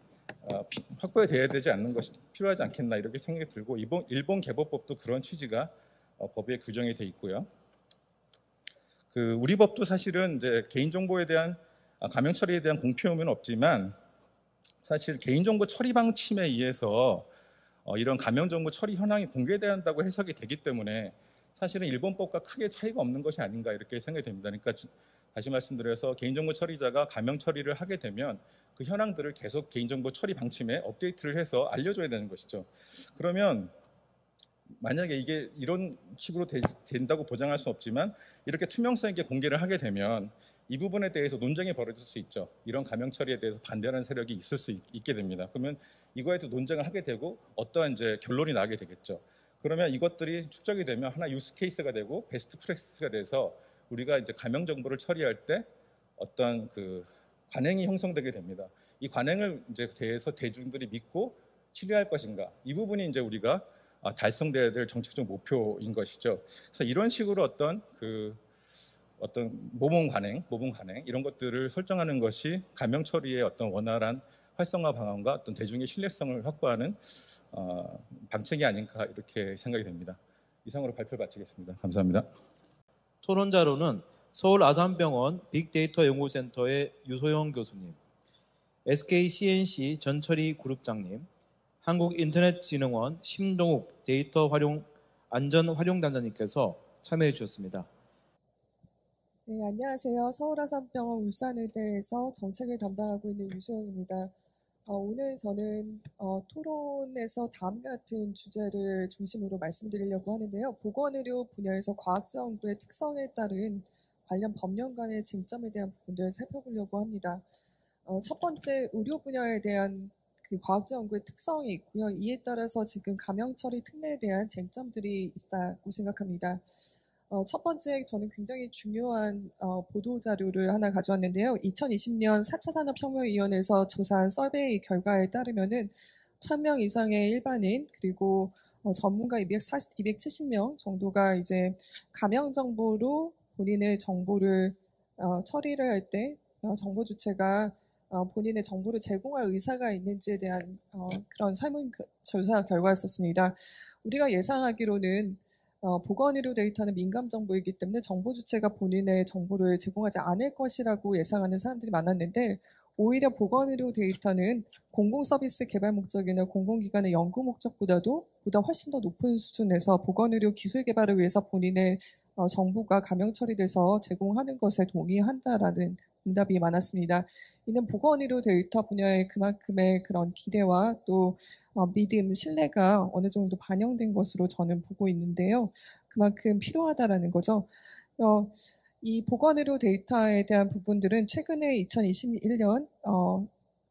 않는 것이 필요하지 않겠나, 이렇게 생각이 들고, 일본 개법법도 그런 취지가 법에 규정이 돼 있고요. 우리 법도 사실은 이제 개인정보에 대한 가명 처리에 대한 공표 의무는 없지만, 사실 개인정보 처리 방침에 의해서 이런 가명정보 처리 현황이 공개돼야 한다고 해석이 되기 때문에 사실은 일본법과 크게 차이가 없는 것이 아닌가, 이렇게 생각이 됩니다. 그러니까 다시 말씀드려서 개인정보 처리자가 가명 처리를 하게 되면 그 현황들을 계속 개인정보 처리 방침에 업데이트를 해서 알려줘야 되는 것이죠. 그러면 만약에 이게 이런 식으로 된다고 보장할 수 없지만, 이렇게 투명성 있게 공개를 하게 되면 이 부분에 대해서 논쟁이 벌어질 수 있죠. 이런 가명 처리에 대해서 반대하는 세력이 있을 수 있게 됩니다. 그러면 이거에도 논쟁을 하게 되고 어떠한 이제 결론이 나게 되겠죠. 그러면 이것들이 축적이 되면 하나 유스 케이스가 되고 베스트 프랙티스가 돼서 우리가 이제 가명 정보를 처리할 때 어떤 그 관행이 형성되게 됩니다. 이 관행을 이제 대해서 대중들이 믿고 신뢰할 것인가, 이 부분이 이제 우리가 달성돼야 될 정책적 목표인 것이죠. 그래서 이런 식으로 어떤 모범 관행 이런 것들을 설정하는 것이 가명 처리의 어떤 원활한 활성화 방안과 어떤 대중의 신뢰성을 확보하는 방책이 아닌가 이렇게 생각이 됩니다. 이상으로 발표를 마치겠습니다. 감사합니다. 토론자로는 서울 아산병원 빅데이터 연구센터의 유소영 교수님, SKCNC 전철이 그룹장님, 한국인터넷진흥원 심동욱 데이터 안전활용단장님께서 참여해 주셨습니다. 네, 안녕하세요. 서울아산병원 울산의대에서 정책을 담당하고 있는 유소영입니다. 오늘 저는 토론에서 다음과 같은 주제를 중심으로 말씀드리려고 하는데요. 보건의료 분야에서 과학지원구의 특성에 따른 관련 법령 간의 쟁점에 대한 부분들을 살펴보려고 합니다. 첫 번째, 의료 분야에 대한 그 과학지원구의 특성이 있고요. 이에 따라서 지금 감염처리 특례에 대한 쟁점들이 있다고 생각합니다. 첫 번째, 저는 굉장히 중요한 보도자료를 하나 가져왔는데요. 2020년 4차 산업혁명위원회에서 조사한 서베이 결과에 따르면은 1000명 이상의 일반인 그리고 전문가 270명 정도가 이제 가명 정보로 본인의 정보를 처리를 할 때 정보 주체가 본인의 정보를 제공할 의사가 있는지에 대한 그런 설문조사 결과였었습니다. 우리가 예상하기로는 보건의료 데이터는 민감 정보이기 때문에 정보 주체가 본인의 정보를 제공하지 않을 것이라고 예상하는 사람들이 많았는데, 오히려 보건의료 데이터는 공공서비스 개발 목적이나 공공기관의 연구 목적보다도 훨씬 더 높은 수준에서 보건의료 기술 개발을 위해서 본인의 정보가 가명 처리돼서 제공하는 것에 동의한다라는 응답이 많았습니다. 이는 보건의료 데이터 분야에 그만큼의 그런 기대와 또 믿음, 신뢰가 어느 정도 반영된 것으로 저는 보고 있는데요. 그만큼 필요하다라는 거죠. 이 보건의료 데이터에 대한 부분들은 최근에 2021년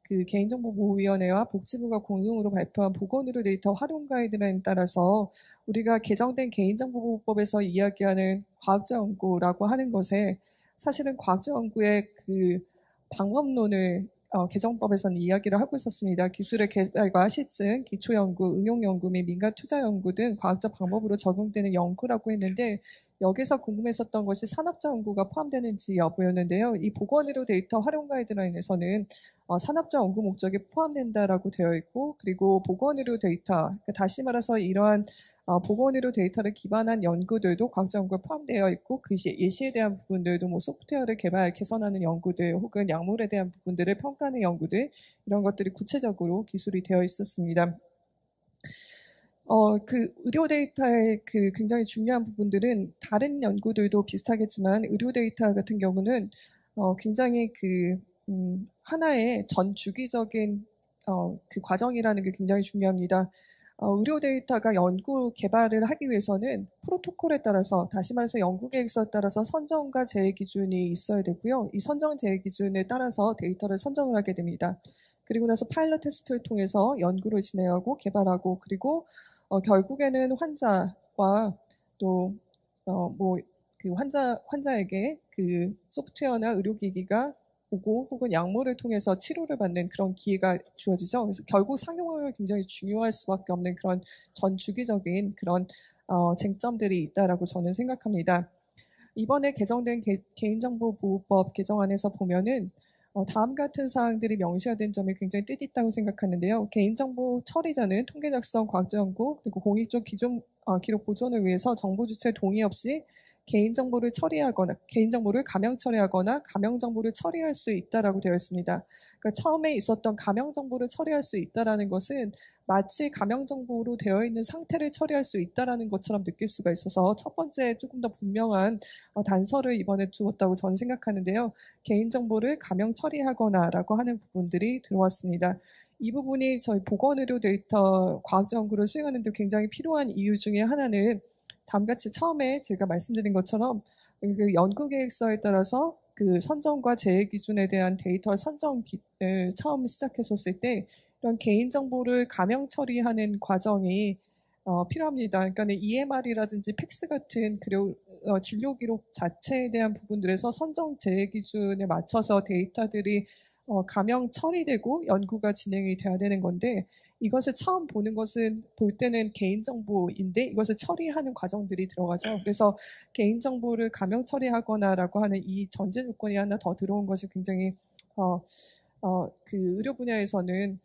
그 개인정보보호위원회와 복지부가 공동으로 발표한 보건의료 데이터 활용 가이드라인에 따라서 우리가 개정된 개인정보보호법에서 이야기하는 과학적 연구라고 하는 것에 사실은 과학적 연구의 그 방법론을 개정법에서는 이야기를 하고 있었습니다. 기술의 개발과 실증, 기초연구, 응용연구 및 민간 투자연구 등 과학적 방법으로 적용되는 연구라고 했는데, 여기서 궁금했었던 것이 산업적 연구가 포함되는지 여부였는데요. 이 보건의료 데이터 활용 가이드라인에서는 산업적 연구 목적이 포함된다라고 되어 있고, 그리고 보건의료 데이터, 그러니까 다시 말해서 이러한 보건의료 데이터를 기반한 연구들도 과학적 연구에 포함되어 있고, 그 예시에 대한 부분들도 뭐 소프트웨어를 개선하는 연구들 혹은 약물에 대한 부분들을 평가하는 연구들, 이런 것들이 구체적으로 기술이 되어 있었습니다. 그 의료 데이터의 그 굉장히 중요한 부분들은 다른 연구들도 비슷하겠지만, 의료 데이터 같은 경우는 굉장히 하나의 전 주기적인 그 과정이라는 게 굉장히 중요합니다. 의료 데이터가 연구 개발을 하기 위해서는 프로토콜에 따라서, 다시 말해서 연구 계획서에 따라서 선정과 제외 기준이 있어야 되고요. 이 선정 제외 기준에 따라서 데이터를 선정을 하게 됩니다. 그리고 나서 파일럿 테스트를 통해서 연구를 진행하고 개발하고, 그리고 결국에는 환자와 또 그 환자에게 그 소프트웨어나 의료기기가 오고 혹은 약물을 통해서 치료를 받는 그런 기회가 주어지죠. 그래서 결국 상용화가 굉장히 중요할 수밖에 없는 그런 전 주기적인 그런 쟁점들이 있다라고 저는 생각합니다. 이번에 개정된 개인정보보호법 개정안에서 보면은 다음 같은 사항들이 명시가 된 점이 굉장히 뜻있다고 생각하는데요. 개인정보 처리자는 통계 작성, 과학적 연구, 그리고 공익적 기록 보존을 위해서 정보 주체 동의 없이 개인정보를 처리하거나 개인정보를 가명 처리하거나 가명정보를 처리할 수 있다라고 되어 있습니다. 그러니까 처음에 있었던 가명정보를 처리할 수 있다라는 것은 마치 가명정보로 되어 있는 상태를 처리할 수 있다라는 것처럼 느낄 수가 있어서 첫 번째 조금 더 분명한 단서를 이번에 주었다고 저는 생각하는데요. 개인정보를 가명 처리하거나라고 하는 부분들이 들어왔습니다. 이 부분이 저희 보건의료 데이터 과학적 연구를 수행하는 데 굉장히 필요한 이유 중에 하나는 다음같이 처음에 제가 말씀드린 것처럼 그 연구계획서에 따라서 그 선정과 제외 기준에 대한 데이터 선정을 처음 시작했었을 때 이런 개인정보를 가명 처리하는 과정이 필요합니다. 그러니까 EMR이라든지 팩스 같은 그리고 진료 기록 자체에 대한 부분들에서 선정 제외 기준에 맞춰서 데이터들이 감형 처리되고 연구가 진행이 돼야 되는 건데 이것을 처음 볼 때는 개인정보인데 이것을 처리하는 과정들이 들어가죠. 그래서 개인정보를 감형 처리하거나라고 하는 이 전제 조건이 하나 더 들어온 것이 굉장히 그 의료 분야에서는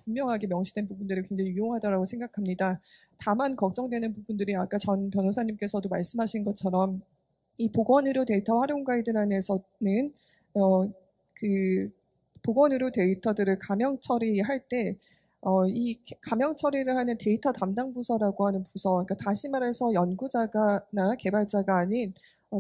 분명하게 명시된 부분들이 굉장히 유용하다고 생각합니다. 다만 걱정되는 부분들이 아까 전 변호사님께서도 말씀하신 것처럼 이 보건의료 데이터 활용 가이드라인에서는 그 보건의료 데이터들을 감형 처리할 때 이 감형 처리를 하는 데이터 담당 부서라고 하는 부서, 그러니까 다시 말해서 연구자가나 개발자가 아닌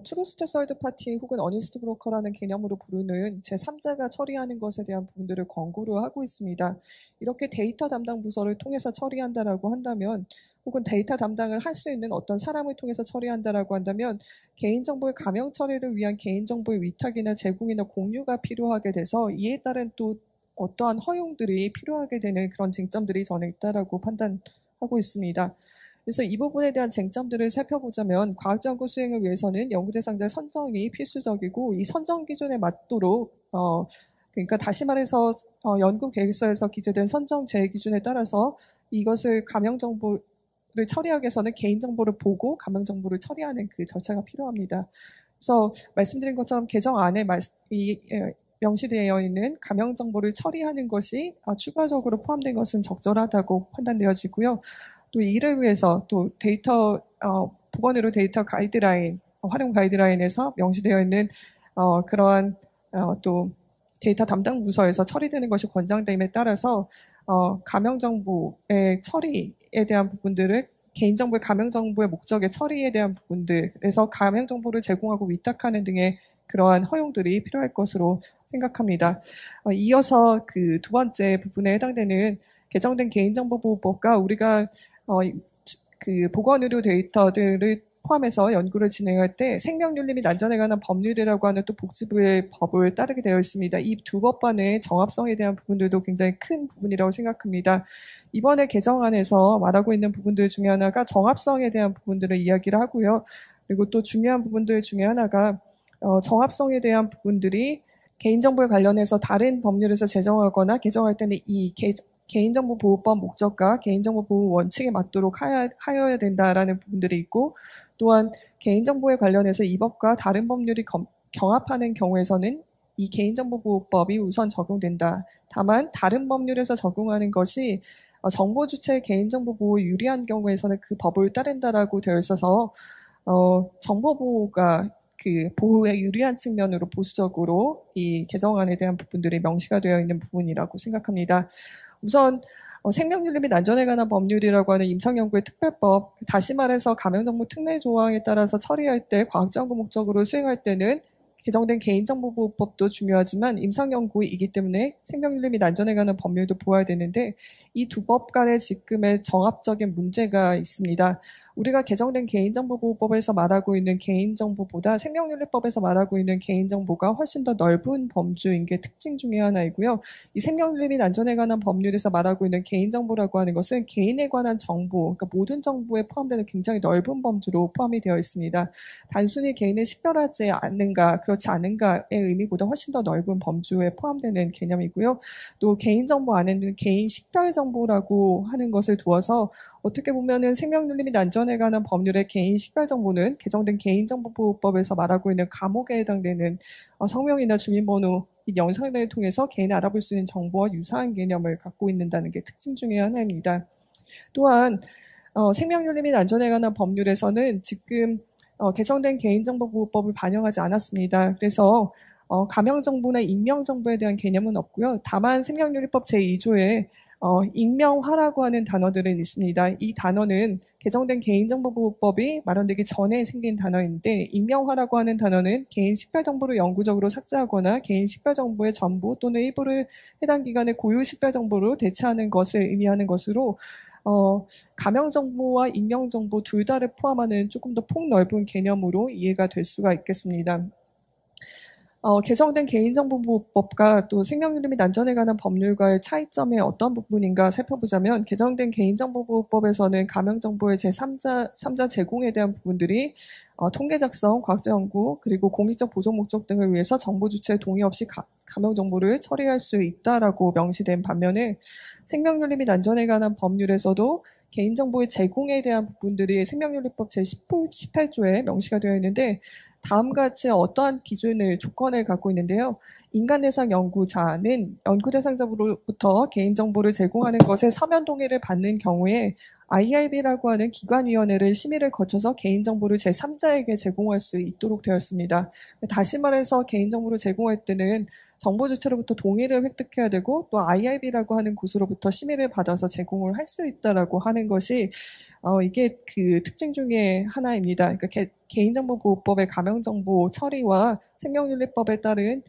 트루스트 썰드 파티 혹은 어니스트 브로커라는 개념으로 부르는 제3자가 처리하는 것에 대한 부분들을 권고를 하고 있습니다. 이렇게 데이터 담당 부서를 통해서 처리한다라고 한다면 혹은 데이터 담당을 할 수 있는 어떤 사람을 통해서 처리한다라고 한다면 개인정보의 감형 처리를 위한 개인정보의 위탁이나 제공이나 공유가 필요하게 돼서 이에 따른 또 어떠한 허용들이 필요하게 되는 그런 쟁점들이 저는 있다라고 판단하고 있습니다. 그래서 이 부분에 대한 쟁점들을 살펴보자면 과학연구 수행을 위해서는 연구 대상자 선정이 필수적이고 이 선정 기준에 맞도록 그러니까 다시 말해서 연구 계획서에서 기재된 선정 제외 기준에 따라서 이것을 감형 정보를 처리하기 위해서는 개인 정보를 보고 감형 정보를 처리하는 그 절차가 필요합니다. 그래서 말씀드린 것처럼 개정안에 명시되어 있는 감형 정보를 처리하는 것이 추가적으로 포함된 것은 적절하다고 판단되어지고요. 또 이를 위해서 또 보건의료 데이터 가이드라인, 활용 가이드라인에서 명시되어 있는 그러한 또 데이터 담당 부서에서 처리되는 것이 권장됨에 따라서 감형 정보의 처리에 대한 부분들을 개인정보의 감형 정보의 목적의 처리에 대한 부분들에서 감형 정보를 제공하고 위탁하는 등의 그러한 허용들이 필요할 것으로 생각합니다. 이어서 그 두 번째 부분에 해당되는 개정된 개인정보보호법과 우리가 그 보건의료 데이터들을 포함해서 연구를 진행할 때 생명윤리 및 안전에 관한 법률이라고 하는 또 복지부의 법을 따르게 되어 있습니다. 이 두 법안의 정합성에 대한 부분들도 굉장히 큰 부분이라고 생각합니다. 이번에 개정안에서 말하고 있는 부분들 중에 하나가 정합성에 대한 부분들을 이야기를 하고요. 그리고 또 중요한 부분들 중에 하나가 정합성에 대한 부분들이 개인정보에 관련해서 다른 법률에서 제정하거나 개정할 때는 이 개인정보보호법 목적과 개인정보보호 원칙에 맞도록 하여야 된다라는 부분들이 있고 또한 개인정보에 관련해서 이 법과 다른 법률이 경합하는 경우에서는 이 개인정보보호법이 우선 적용된다. 다만 다른 법률에서 적용하는 것이 정보 주체의 개인정보 보호에 유리한 경우에서는 그 법을 따른다라고 되어 있어서 정보 보호가 그 보호에 유리한 측면으로 보수적으로 이 개정안에 대한 부분들이 명시가 되어 있는 부분이라고 생각합니다. 우선 생명윤리 및 안전에 관한 법률이라고 하는 임상연구의 특별법, 다시 말해서 감염정보 특례 조항에 따라서 처리할 때 과학연구 목적으로 수행할 때는 개정된 개인정보보호법도 중요하지만 임상연구이기 때문에 생명윤리 및 안전에 관한 법률도 보아야 되는데 이 두 법 간의 지금의 정합적인 문제가 있습니다. 우리가 개정된 개인정보보호법에서 말하고 있는 개인정보보다 생명윤리법에서 말하고 있는 개인정보가 훨씬 더 넓은 범주인 게 특징 중에 하나이고요. 이 생명윤리 및 안전에 관한 법률에서 말하고 있는 개인정보라고 하는 것은 개인에 관한 정보, 그러니까 모든 정보에 포함되는 굉장히 넓은 범주로 포함이 되어 있습니다. 단순히 개인을 식별하지 않는가, 그렇지 않은가의 의미보다 훨씬 더 넓은 범주에 포함되는 개념이고요. 또 개인정보 안에는 개인 식별 정보라고 하는 것을 두어서 어떻게 보면은 생명윤리 및 안전에 관한 법률의 개인 식별 정보는 개정된 개인정보보호법에서 말하고 있는 감옥에 해당되는 성명이나 주민번호, 이 영상 등을 통해서 개인을 알아볼 수 있는 정보와 유사한 개념을 갖고 있는다는 게 특징 중에 하나입니다. 또한 생명윤리 및 안전에 관한 법률에서는 지금 개정된 개인정보보호법을 반영하지 않았습니다. 그래서 감형정보나 익명정보에 대한 개념은 없고요. 다만 생명윤리법 제2조에 익명화라고 하는 단어들은 있습니다. 이 단어는 개정된 개인정보보호법이 마련되기 전에 생긴 단어인데 익명화라고 하는 단어는 개인 식별정보를 영구적으로 삭제하거나 개인 식별정보의 전부 또는 일부를 해당 기관의 고유 식별정보로 대체하는 것을 의미하는 것으로 감형정보와 익명정보 둘 다를 포함하는 조금 더 폭넓은 개념으로 이해가 될 수가 있겠습니다. 개정된 개인정보보호법과 또 생명윤리 및 안전에 관한 법률과의 차이점이 어떤 부분인가 살펴보자면 개정된 개인정보보호법에서는 가명정보의 제3자 제공에 대한 부분들이 통계 작성, 과학적 연구, 그리고 공익적 보존 목적 등을 위해서 정보 주체의 동의 없이 가명정보를 처리할 수 있다라고 명시된 반면에 생명윤리 및 안전에 관한 법률에서도 개인정보의 제공에 대한 부분들이 생명윤리법 제18조에 명시가 되어 있는데 다음과 같이 어떠한 기준을 조건을 갖고 있는데요. 인간 대상 연구자는 연구 대상자로부터 개인정보를 제공하는 것에 서면 동의를 받는 경우에 IRB라고 하는 기관위원회를 심의를 거쳐서 개인정보를 제3자에게 제공할 수 있도록 되었습니다. 다시 말해서 개인정보를 제공할 때는 정보 주체로부터 동의를 획득해야 되고 또 IRB라고 하는 곳으로부터 심의를 받아서 제공을 할 수 있다라고 하는 것이 이게 그 특징 중에 하나입니다. 그러니까 개인정보보호법의 가명정보 처리와 생명윤리법에 따른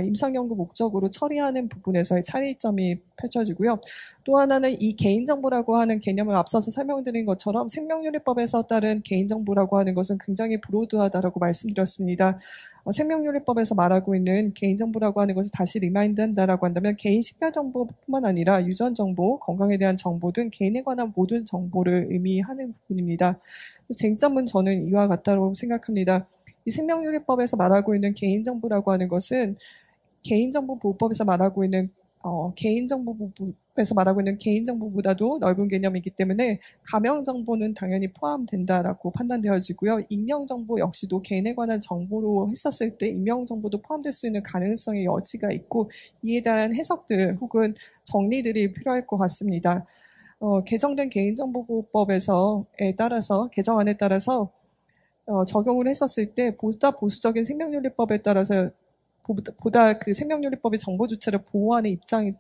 임상연구 목적으로 처리하는 부분에서의 차이점이 펼쳐지고요. 또 하나는 이 개인정보라고 하는 개념을 앞서서 설명드린 것처럼 생명윤리법에서 따른 개인정보라고 하는 것은 굉장히 브로드하다라고 말씀드렸습니다. 생명윤리법에서 말하고 있는 개인정보라고 하는 것을 다시 리마인드한다라고 한다면 개인 식별정보뿐만 아니라 유전정보, 건강에 대한 정보 등 개인에 관한 모든 정보를 의미하는 부분입니다. 쟁점은 저는 이와 같다고 생각합니다. 이 생명윤리법에서 말하고 있는 개인정보라고 하는 것은 개인정보보호법에서 말하고 있는 개인정보에서 말하고 있는 개인정보보다도 넓은 개념이기 때문에 가명정보는 당연히 포함된다라고 판단되어지고요. 익명정보 역시도 개인에 관한 정보로 했었을 때 익명정보도 포함될 수 있는 가능성의 여지가 있고 이에 대한 해석들 혹은 정리들이 필요할 것 같습니다. 개정된 개인정보보호법에서에 따라서 개정안에 따라서 적용을 했었을 때 보다 보수적인 생명윤리법에 따라서 보다 그 생명윤리법의 정보 주체를 보호하는 입장을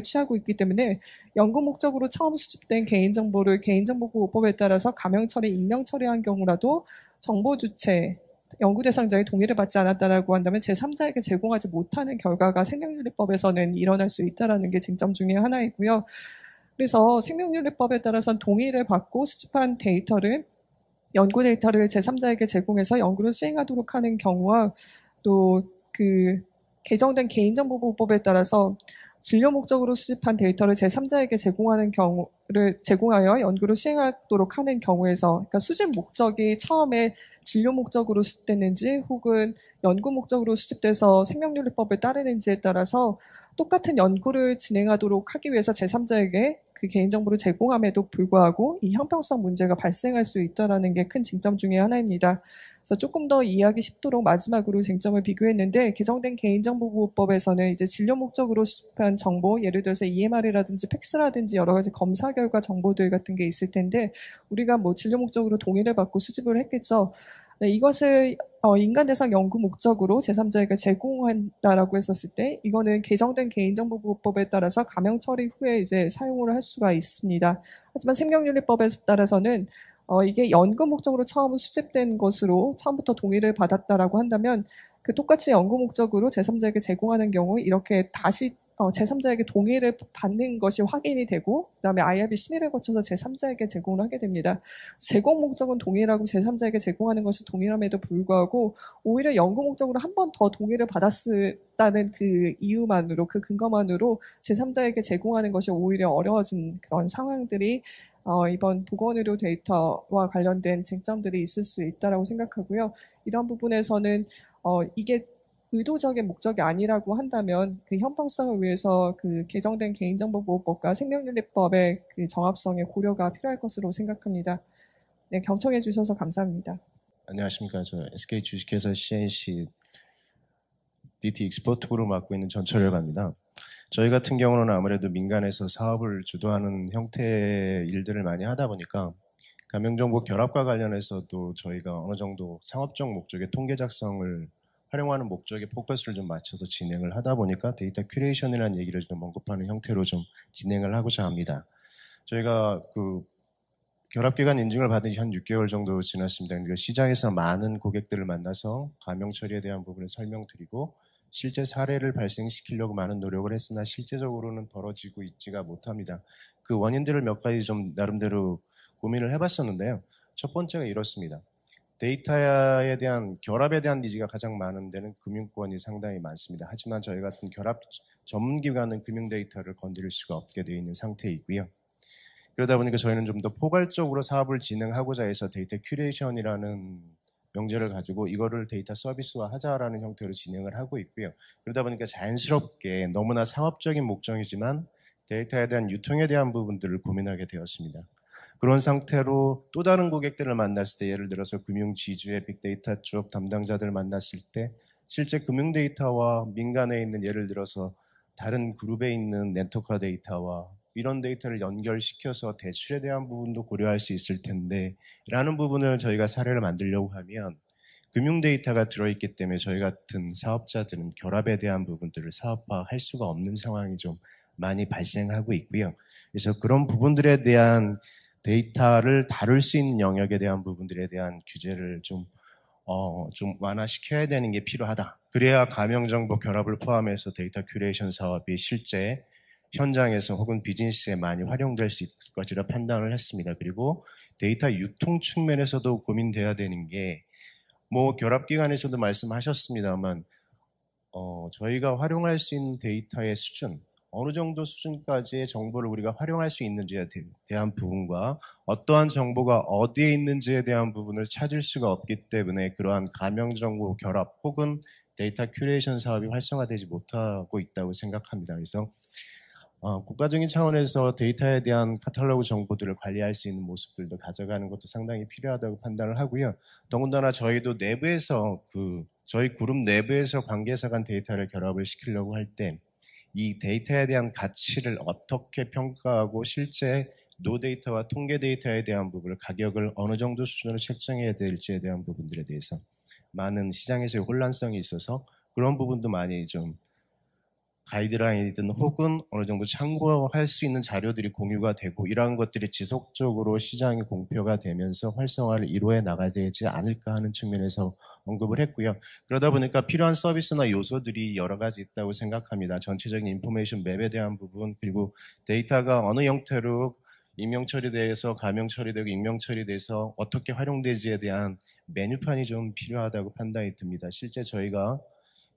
취하고 있기 때문에 연구 목적으로 처음 수집된 개인정보를 개인정보보호법에 따라서 가명 처리, 익명 처리한 경우라도 정보 주체, 연구 대상자의 동의를 받지 않았다라고 한다면 제3자에게 제공하지 못하는 결과가 생명윤리법에서는 일어날 수 있다라는 게 쟁점 중에 하나이고요. 그래서 생명윤리법에 따라서는 동의를 받고 수집한 데이터를 연구 데이터를 제3자에게 제공해서 연구를 수행하도록 하는 경우와 또 그 개정된 개인정보보호법에 따라서 진료 목적으로 수집한 데이터를 제3자에게 제공하여 연구를 수행하도록 하는 경우에서 그러니까 수집 목적이 처음에 진료 목적으로 수집됐는지 혹은 연구 목적으로 수집돼서 생명윤리법을 따르는지에 따라서 똑같은 연구를 진행하도록 하기 위해서 제3자에게 그 개인정보를 제공함에도 불구하고 이 형평성 문제가 발생할 수 있다는 게 큰 쟁점 중에 하나입니다. 그래서 조금 더 이해하기 쉽도록 마지막으로 쟁점을 비교했는데 개정된 개인정보보호법에서는 이제 진료 목적으로 수집한 정보, 예를 들어서 EMR이라든지 팩스라든지 여러 가지 검사 결과 정보들 같은 게 있을 텐데 우리가 뭐 진료 목적으로 동의를 받고 수집을 했겠죠. 네, 이것을 인간 대상 연구 목적으로 제3자에게 제공한다라고 했었을 때 이거는 개정된 개인정보보호법에 따라서 가명 처리 후에 이제 사용을 할 수가 있습니다. 하지만 생명윤리법에 따라서는 이게 연구 목적으로 처음 수집된 것으로 처음부터 동의를 받았다라고 한다면 그 똑같이 연구 목적으로 제3자에게 제공하는 경우 이렇게 다시 제3자에게 동의를 받는 것이 확인이 되고 그다음에 IRB 심의를 거쳐서 제3자에게 제공을 하게 됩니다. 제공 목적은 동일하고 제3자에게 제공하는 것이 동일함에도 불구하고 오히려 연구 목적으로 한 번 더 동의를 받았다는 그 이유만으로 그 근거만으로 제3자에게 제공하는 것이 오히려 어려워진 그런 상황들이 이번 보건의료 데이터와 관련된 쟁점들이 있을 수 있다고 생각하고요. 이런 부분에서는 이게 의도적인 목적이 아니라고 한다면 그 형평성을 위해서 그 개정된 개인정보보호법과 생명윤리법의 그 정합성의 고려가 필요할 것으로 생각합니다. 네, 경청해 주셔서 감사합니다. 안녕하십니까. 저 SK 주식회사 CNC DT 익스포트부를 맡고 있는 전철이라고 합니다. 저희 같은 경우는 아무래도 민간에서 사업을 주도하는 형태의 일들을 많이 하다 보니까 가명정보 결합과 관련해서도 저희가 어느 정도 상업적 목적의 통계 작성을 활용하는 목적에 포커스를 좀 맞춰서 진행을 하다 보니까 데이터 큐레이션이라는 얘기를 좀 언급하는 형태로 좀 진행을 하고자 합니다. 저희가 그 결합기관 인증을 받은 지 한 6개월 정도 지났습니다. 그러니까 시장에서 많은 고객들을 만나서 가명 처리에 대한 부분을 설명드리고 실제 사례를 발생시키려고 많은 노력을 했으나 실제적으로는 벌어지고 있지가 못합니다. 그 원인들을 몇 가지 좀 나름대로 고민을 해봤었는데요. 첫 번째가 이렇습니다. 데이터에 대한 결합에 대한 니즈가 가장 많은 데는 금융권이 상당히 많습니다. 하지만 저희 같은 결합 전문기관은 금융 데이터를 건드릴 수가 없게 되어 있는 상태이고요. 그러다 보니까 저희는 좀 더 포괄적으로 사업을 진행하고자 해서 데이터 큐레이션이라는 명제를 가지고 이거를 데이터 서비스화 하자라는 형태로 진행을 하고 있고요. 그러다 보니까 자연스럽게 너무나 상업적인 목적이지만 데이터에 대한 유통에 대한 부분들을 고민하게 되었습니다. 그런 상태로 또 다른 고객들을 만났을 때, 예를 들어서 금융지주의 빅데이터 쪽 담당자들을 만났을 때 실제 금융 데이터와 민간에 있는, 예를 들어서 다른 그룹에 있는 네트워크 데이터와 이런 데이터를 연결시켜서 대출에 대한 부분도 고려할 수 있을 텐데 라는 부분을 저희가 사례를 만들려고 하면 금융 데이터가 들어있기 때문에 저희 같은 사업자들은 결합에 대한 부분들을 사업화할 수가 없는 상황이 좀 많이 발생하고 있고요. 그래서 그런 부분들에 대한 데이터를 다룰 수 있는 영역에 대한 부분들에 대한 규제를 좀 완화시켜야 되는 게 필요하다. 그래야 가명정보 결합을 포함해서 데이터 큐레이션 사업이 실제 현장에서 혹은 비즈니스에 많이 활용될 수 있을 것이라 판단을 했습니다. 그리고 데이터 유통 측면에서도 고민돼야 되는 게, 결합기관에서도 말씀하셨습니다만 저희가 활용할 수 있는 데이터의 수준, 어느 정도 수준까지의 정보를 우리가 활용할 수 있는지에 대한 부분과 어떠한 정보가 어디에 있는지에 대한 부분을 찾을 수가 없기 때문에 그러한 가명정보 결합 혹은 데이터 큐레이션 사업이 활성화되지 못하고 있다고 생각합니다. 그래서 국가적인 차원에서 데이터에 대한 카탈로그 정보들을 관리할 수 있는 모습들도 가져가는 것도 상당히 필요하다고 판단을 하고요. 더군다나 저희도 내부에서 저희 그룹 내부에서 관계사 간 데이터를 결합을 시키려고 할 때 이 데이터에 대한 가치를 어떻게 평가하고 실제 노데이터와 통계 데이터에 대한 부분을 가격을 어느 정도 수준으로 책정해야 될지에 대한 부분들에 대해서 많은 시장에서의 혼란성이 있어서 그런 부분도 많이 좀 가이드라인이든 혹은 어느 정도 참고할 수 있는 자료들이 공유가 되고 이러한 것들이 지속적으로 시장이 공표가 되면서 활성화를 이루어 나가야 되지 않을까 하는 측면에서 언급을 했고요. 그러다 보니까 필요한 서비스나 요소들이 여러 가지 있다고 생각합니다. 전체적인 인포메이션 맵에 대한 부분, 그리고 데이터가 어느 형태로 임명 처리돼서 가명 처리되고 익명 처리돼서 어떻게 활용되지에 대한 메뉴판이 좀 필요하다고 판단이 듭니다. 실제 저희가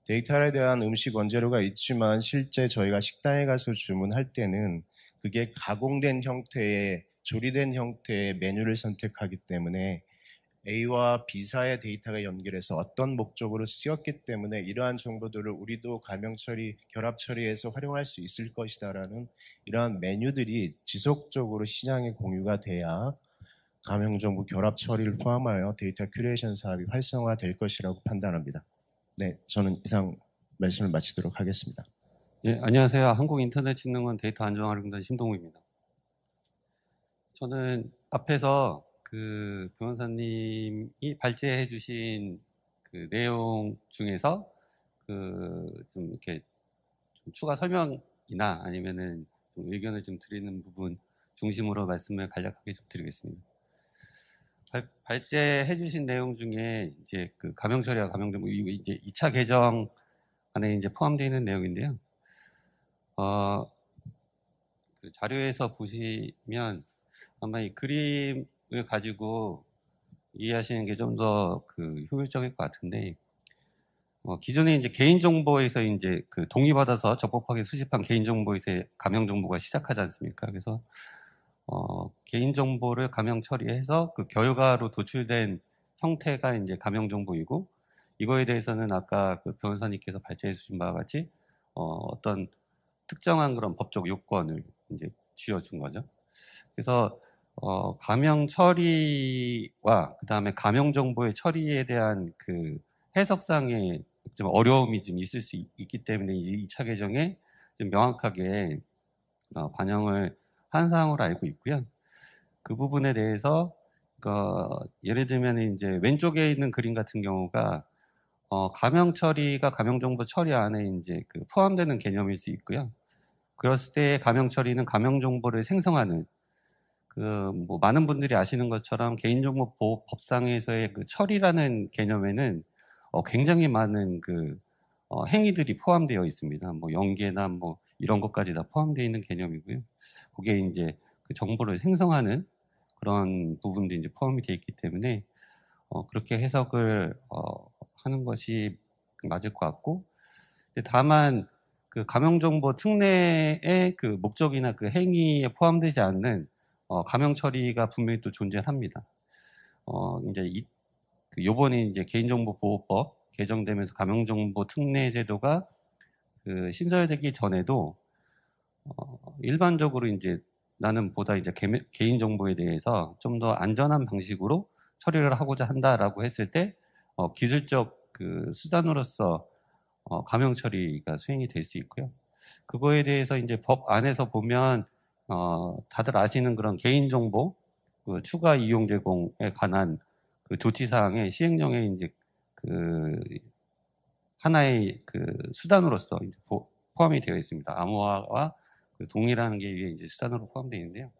데이터에 대한 음식 원재료가 있지만 실제 저희가 식당에 가서 주문할 때는 그게 가공된 형태의, 조리된 형태의 메뉴를 선택하기 때문에 A와 B사의 데이터가 연결해서 어떤 목적으로 쓰였기 때문에 이러한 정보들을 우리도 가명 처리, 결합 처리해서 활용할 수 있을 것이다라는 이러한 메뉴들이 지속적으로 시장에 공유가 돼야 가명 정보 결합 처리를 포함하여 데이터 큐레이션 사업이 활성화될 것이라고 판단합니다. 네, 저는 이상 말씀을 마치도록 하겠습니다. 예, 안녕하세요. 한국인터넷진흥원 데이터 안전활용단 신동우입니다. 저는 앞에서 그 변호사님이 발제해 주신 그 내용 중에서 그 좀 이렇게 좀 추가 설명이나 아니면은 좀 의견을 좀 드리는 부분 중심으로 말씀을 간략하게 좀 드리겠습니다. 발제해 주신 내용 중에 이제 그 가명 처리와 가명 정보 이제 2차 개정 안에 이제 포함되어 있는 내용인데요. 그 자료에서 보시면 아마 이 그림을 가지고 이해하시는 게 좀 더 그 효율적일 것 같은데, 기존에 이제 개인정보에서 이제 그 동의받아서 적법하게 수집한 개인정보에서 가명정보가 시작하지 않습니까? 그래서 개인정보를 가명 처리해서 그 결과로 도출된 형태가 이제 가명정보이고, 이거에 대해서는 아까 그 변호사님께서 발제해 주신 바와 같이 어떤 특정한 그런 법적 요건을 이제 쥐어준 거죠. 그래서 가명 처리와 그 다음에 가명 정보의 처리에 대한 그 해석상의 좀 어려움이 좀 있을 수 있기 때문에 이 2차 개정에 좀 명확하게 반영을 한 사항으로 알고 있고요. 그 부분에 대해서 예를 들면 이제 왼쪽에 있는 그림 같은 경우가 가명 처리가 가명 정보 처리 안에 이제 그 포함되는 개념일 수 있고요. 그랬을 때 가명 처리는 가명 정보를 생성하는 뭐 많은 분들이 아시는 것처럼 개인정보보호법상에서의 그 처리라는 개념에는 굉장히 많은 그 행위들이 포함되어 있습니다. 뭐 연계나 뭐 이런 것까지 다 포함되어 있는 개념이고요. 그게 이제 그 정보를 생성하는 그런 부분도 이제 포함이 되어 있기 때문에 그렇게 해석을 하는 것이 맞을 것 같고, 다만 그 감염정보 특례의 그 목적이나 그 행위에 포함되지 않는 감염 처리가 분명히 또 존재합니다. 이제 요번에 이제 개인정보보호법 개정되면서 감염정보 특례 제도가 그 신설되기 전에도 일반적으로 이제 나는 보다 이제 개인정보에 대해서 좀 더 안전한 방식으로 처리를 하고자 한다라고 했을 때 기술적 그 수단으로서 감염 처리가 수행이 될 수 있고요. 그거에 대해서 이제 법 안에서 보면 다들 아시는 그런 개인정보 그 추가 이용 제공에 관한 그 조치사항의 시행령에 이제 그 하나의 그 수단으로서 이제 포함이 되어 있습니다. 암호화와 그 동일하는 게 위에 이제 수단으로 포함되어 있는데요.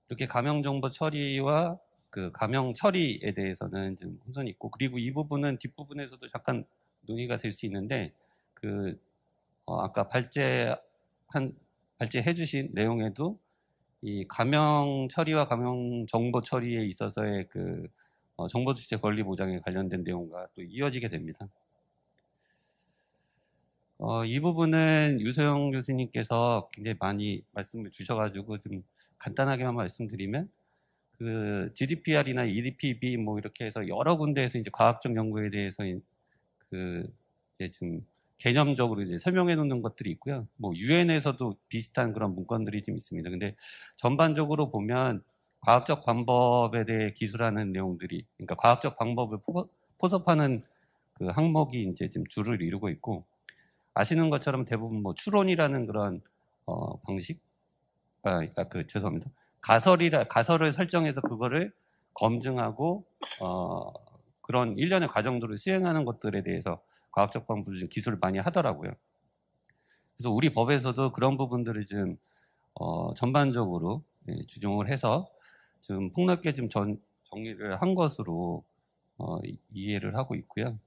이렇게 감염 정보 처리와 그 감염 처리에 대해서는 좀 혼선이 있고, 그리고 이 부분은 뒷부분에서도 잠깐 논의가 될 수 있는데, 그 아까 발제해 주신 내용에도 이 감염 처리와 감염 정보 처리에 있어서의 그 정보 주체 권리 보장에 관련된 내용과 또 이어지게 됩니다. 이 부분은 유소영 교수님께서 굉장히 많이 말씀을 주셔가지고 좀 간단하게만 말씀드리면, 그 GDPR이나 EDPB 뭐 이렇게 해서 여러 군데에서 이제 과학적 연구에 대해서 그 이제 좀 개념적으로 이제 설명해 놓는 것들이 있고요. 뭐 유엔에서도 비슷한 그런 문건들이 좀 있습니다. 근데 전반적으로 보면 과학적 방법에 대해 기술하는 내용들이, 그러니까 과학적 방법을 포섭하는 그 항목이 이제 좀 주를 이루고 있고, 아시는 것처럼 대부분 뭐 추론이라는 그런 방식, 죄송합니다. 가설을 설정해서 그거를 검증하고 그런 일련의 과정들을 수행하는 것들에 대해서 과학적 방법을 기술을 많이 하더라고요. 그래서 우리 법에서도 그런 부분들을 좀 전반적으로 규정을 해서 좀 폭넓게 좀 정리를 한 것으로 이해를 하고 있고요.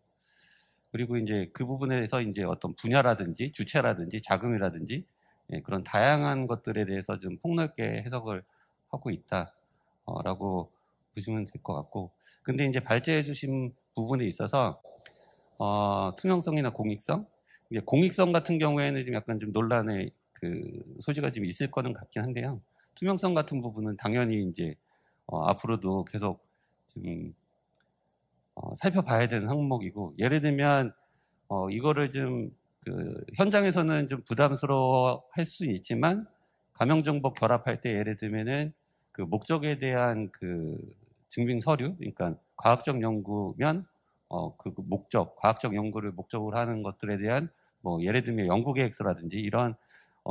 그리고 이제 그 부분에서 이제 어떤 분야라든지 주체라든지 자금이라든지 그런 다양한 것들에 대해서 좀 폭넓게 해석을 하고 있다라고 보시면 될 것 같고, 근데 이제 발제해 주신 부분에 있어서 투명성이나 공익성, 공익성 같은 경우에는 좀 약간 좀 논란의 그 소지가 좀 있을 거는 같긴 한데요. 투명성 같은 부분은 당연히 이제 앞으로도 계속 좀 살펴봐야 되는 항목이고, 예를 들면 이거를 좀 그 현장에서는 좀 부담스러워 할 수 있지만 감염정보 결합할 때 예를 들면은 그 목적에 대한 그 증빙 서류, 그러니까 과학적 연구면 그 목적, 과학적 연구를 목적으로 하는 것들에 대한 뭐 예를 들면 연구 계획서라든지 이런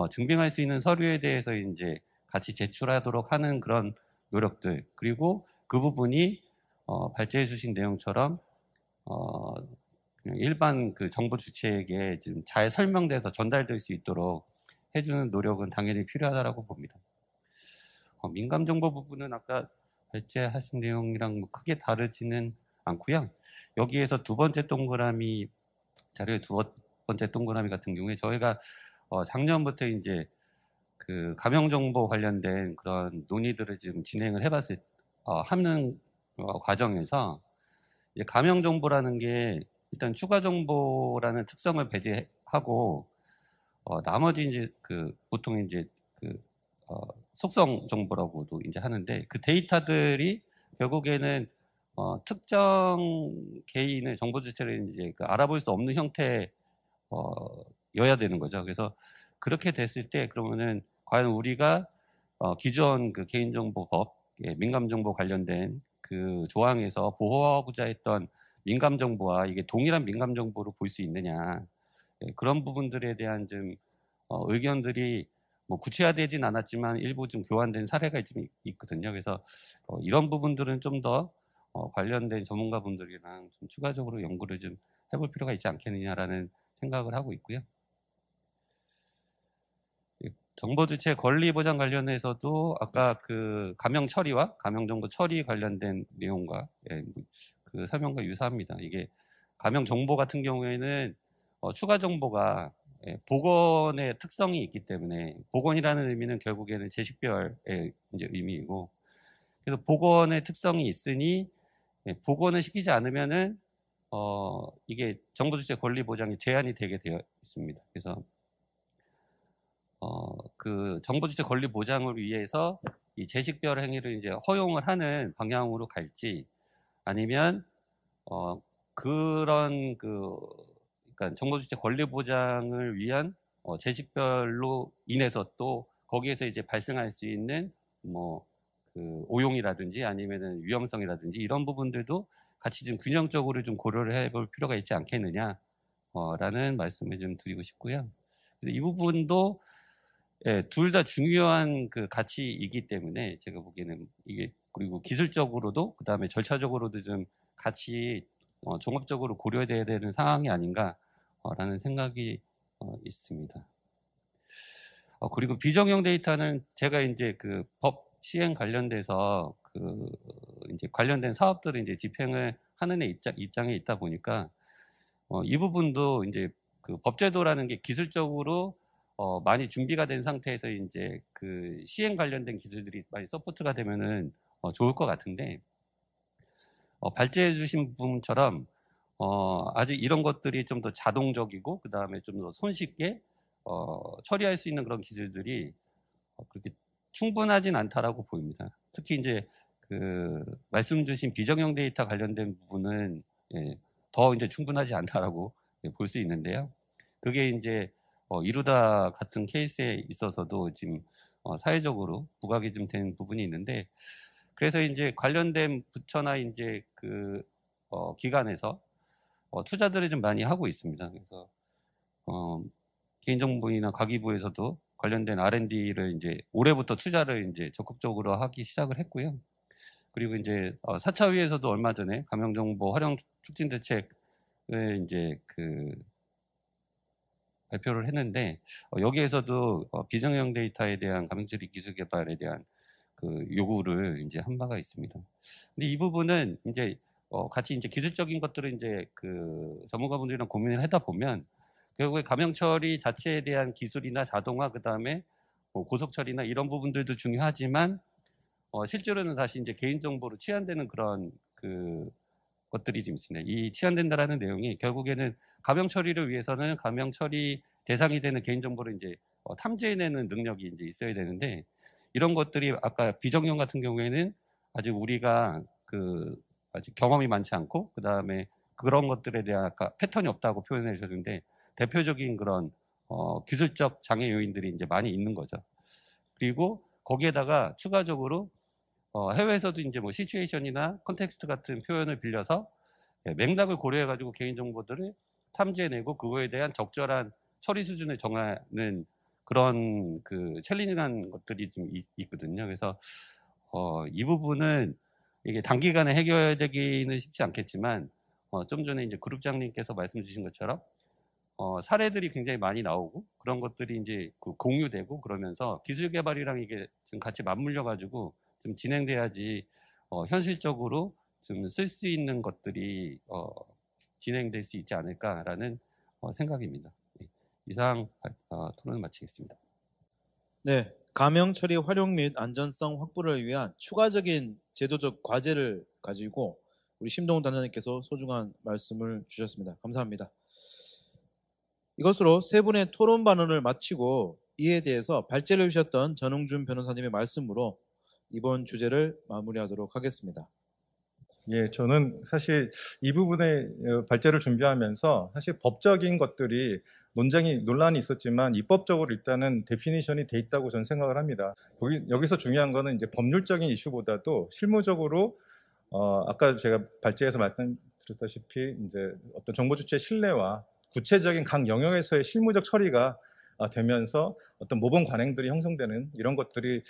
증빙할 수 있는 서류에 대해서 이제 같이 제출하도록 하는 그런 노력들, 그리고 그 부분이 발제해 주신 내용처럼 그냥 일반 그 정보 주체에게 지금 잘 설명돼서 전달될 수 있도록 해주는 노력은 당연히 필요하다고 봅니다. 민감 정보 부분은 아까 발제하신 내용이랑 뭐 크게 다르지는 않고요. 여기에서 두 번째 동그라미 자료의 두 번째 동그라미 같은 경우에 저희가 작년부터 이제 그 감염 정보 관련된 그런 논의들을 지금 진행을 해봤을 하는 과정에서 이제 감염 정보라는 게 일단 추가 정보라는 특성을 배제하고 나머지 이제 그 보통 이제 그 속성 정보라고도 이제 하는데, 그 데이터들이 결국에는 특정 개인의 정보 주체를 이제 그 알아볼 수 없는 형태여야 되는 거죠. 그래서 그렇게 됐을 때 그러면은 과연 우리가 기존 그 개인정보법 민감정보 관련된 그 조항에서 보호하고자 했던 민감정보와 이게 동일한 민감정보로 볼 수 있느냐, 그런 부분들에 대한 좀 의견들이 뭐 구체화되진 않았지만 일부 좀 교환된 사례가 좀 있거든요. 그래서 이런 부분들은 좀 더 관련된 전문가분들이랑 좀 추가적으로 연구를 좀 해볼 필요가 있지 않겠느냐라는 생각을 하고 있고요. 정보 주체 권리 보장 관련해서도 아까 그 감염 처리와 감염 정보 처리 관련된 내용과 그 설명과 유사합니다. 이게 감염 정보 같은 경우에는 추가 정보가 복원의 특성이 있기 때문에, 복원이라는 의미는 결국에는 제식별의 이제 의미이고, 그래서 복원의 특성이 있으니 복원을 시키지 않으면은 이게 정보 주체 권리 보장이 제한이 되게 되어 있습니다. 그래서 그 정보 주체 권리 보장을 위해서 이 제식별 행위를 이제 허용을 하는 방향으로 갈지, 아니면 그런 그러니까 정보 주체 권리 보장을 위한 제식별로 인해서 또 거기에서 이제 발생할 수 있는 뭐 그 오용이라든지 아니면은 위험성이라든지 이런 부분들도 같이 좀 균형적으로 좀 고려를 해볼 필요가 있지 않겠느냐 라는 말씀을 좀 드리고 싶고요. 그래서 이 부분도 둘 다 중요한 그 가치이기 때문에 제가 보기에는 이게, 그리고 기술적으로도 그다음에 절차적으로도 좀 같이 종합적으로 고려돼야 되는 상황이 아닌가라는 생각이 있습니다. 그리고 비정형 데이터는 제가 이제 그 법 시행 관련돼서 그 이제 관련된 사업들을 이제 집행을 하는 입장에 있다 보니까 이 부분도 이제 그 법제도라는 게 기술적으로 많이 준비가 된 상태에서 이제 그 시행 관련된 기술들이 많이 서포트가 되면은 좋을 것 같은데, 발제해 주신 부분처럼 아직 이런 것들이 좀 더 자동적이고 그 다음에 좀 더 손쉽게 처리할 수 있는 그런 기술들이 그렇게 충분하진 않다라고 보입니다. 특히 이제 그 말씀 주신 비정형 데이터 관련된 부분은 더 이제 충분하지 않다라고 볼 수 있는데요. 그게 이제 이루다 같은 케이스에 있어서도 지금 사회적으로 부각이 좀 된 부분이 있는데, 그래서 이제 관련된 부처나 이제 그 기관에서 투자들을 좀 많이 하고 있습니다. 그래서 개인정보이나 과기부에서도 관련된 R&D를 이제 올해부터 투자를 이제 적극적으로 하기 시작을 했고요. 그리고 이제 4차 회의에서도 얼마 전에 감염정보 활용 촉진 대책을 이제 그 발표를 했는데, 여기에서도 비정형 데이터에 대한 감염처리 기술 개발에 대한 그 요구를 이제 한 바가 있습니다. 근데 이 부분은 이제 같이 이제 기술적인 것들을 이제 그 전문가분들이랑 고민을 하다 보면 결국에 감염 처리 자체에 대한 기술이나 자동화, 그 다음에 고속 처리나 이런 부분들도 중요하지만 실제로는 다시 이제 개인정보로 취한되는 그런 그 것들이 좀 있습니다. 이 취한된다라는 내용이 결국에는 감염 처리를 위해서는 감염 처리 대상이 되는 개인정보를 이제 탐지해내는 능력이 이제 있어야 되는데, 이런 것들이 아까 비정형 같은 경우에는 아직 우리가 그 아직 경험이 많지 않고 그 다음에 그런 것들에 대한 아까 패턴이 없다고 표현해 주셨는데, 대표적인 그런 기술적 장애 요인들이 이제 많이 있는 거죠. 그리고 거기에다가 추가적으로 해외에서도 이제 뭐 시츄에이션이나 컨텍스트 같은 표현을 빌려서 맥락을 고려해가지고 개인정보들을 탐지해내고 그거에 대한 적절한 처리 수준을 정하는 그런 그 챌린징한 것들이 좀 있거든요. 그래서 이 부분은 이게 단기간에 해결되기는 쉽지 않겠지만 좀 전에 이제 그룹장님께서 말씀 주신 것처럼 사례들이 굉장히 많이 나오고 그런 것들이 이제 그 공유되고 그러면서 기술 개발이랑 이게 좀 같이 맞물려 가지고 좀 진행돼야지 현실적으로 좀 쓸 수 있는 것들이 진행될 수 있지 않을까라는 생각입니다. 이상 토론을 마치겠습니다. 네, 감염 처리 활용 및 안전성 확보를 위한 추가적인 제도적 과제를 가지고 우리 심동훈 단장님께서 소중한 말씀을 주셨습니다. 감사합니다. 이것으로 세 분의 토론 반응을 마치고 이에 대해서 발제를 주셨던 전웅준 변호사님의 말씀으로 이번 주제를 마무리하도록 하겠습니다. 예, 저는 사실 이 부분에 발제를 준비하면서 사실 법적인 것들이 논란이 있었지만 입법적으로 일단은 데피니션이 돼 있다고 저는 생각을 합니다. 여기서 중요한 거는 이제 법률적인 이슈보다도 실무적으로 아까 제가 발제에서 말씀드렸다시피 이제 어떤 정보 주체의 신뢰와 구체적인 각 영역에서의 실무적 처리가 되면서 어떤 모범 관행들이 형성되는 이런 것들이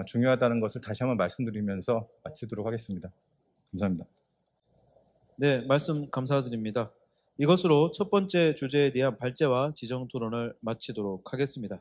중요하다는 것을 다시 한번 말씀드리면서 마치도록 하겠습니다. 감사합니다. 네, 말씀 감사드립니다. 이것으로 첫 번째 주제에 대한 발제와 지정 토론을 마치도록 하겠습니다.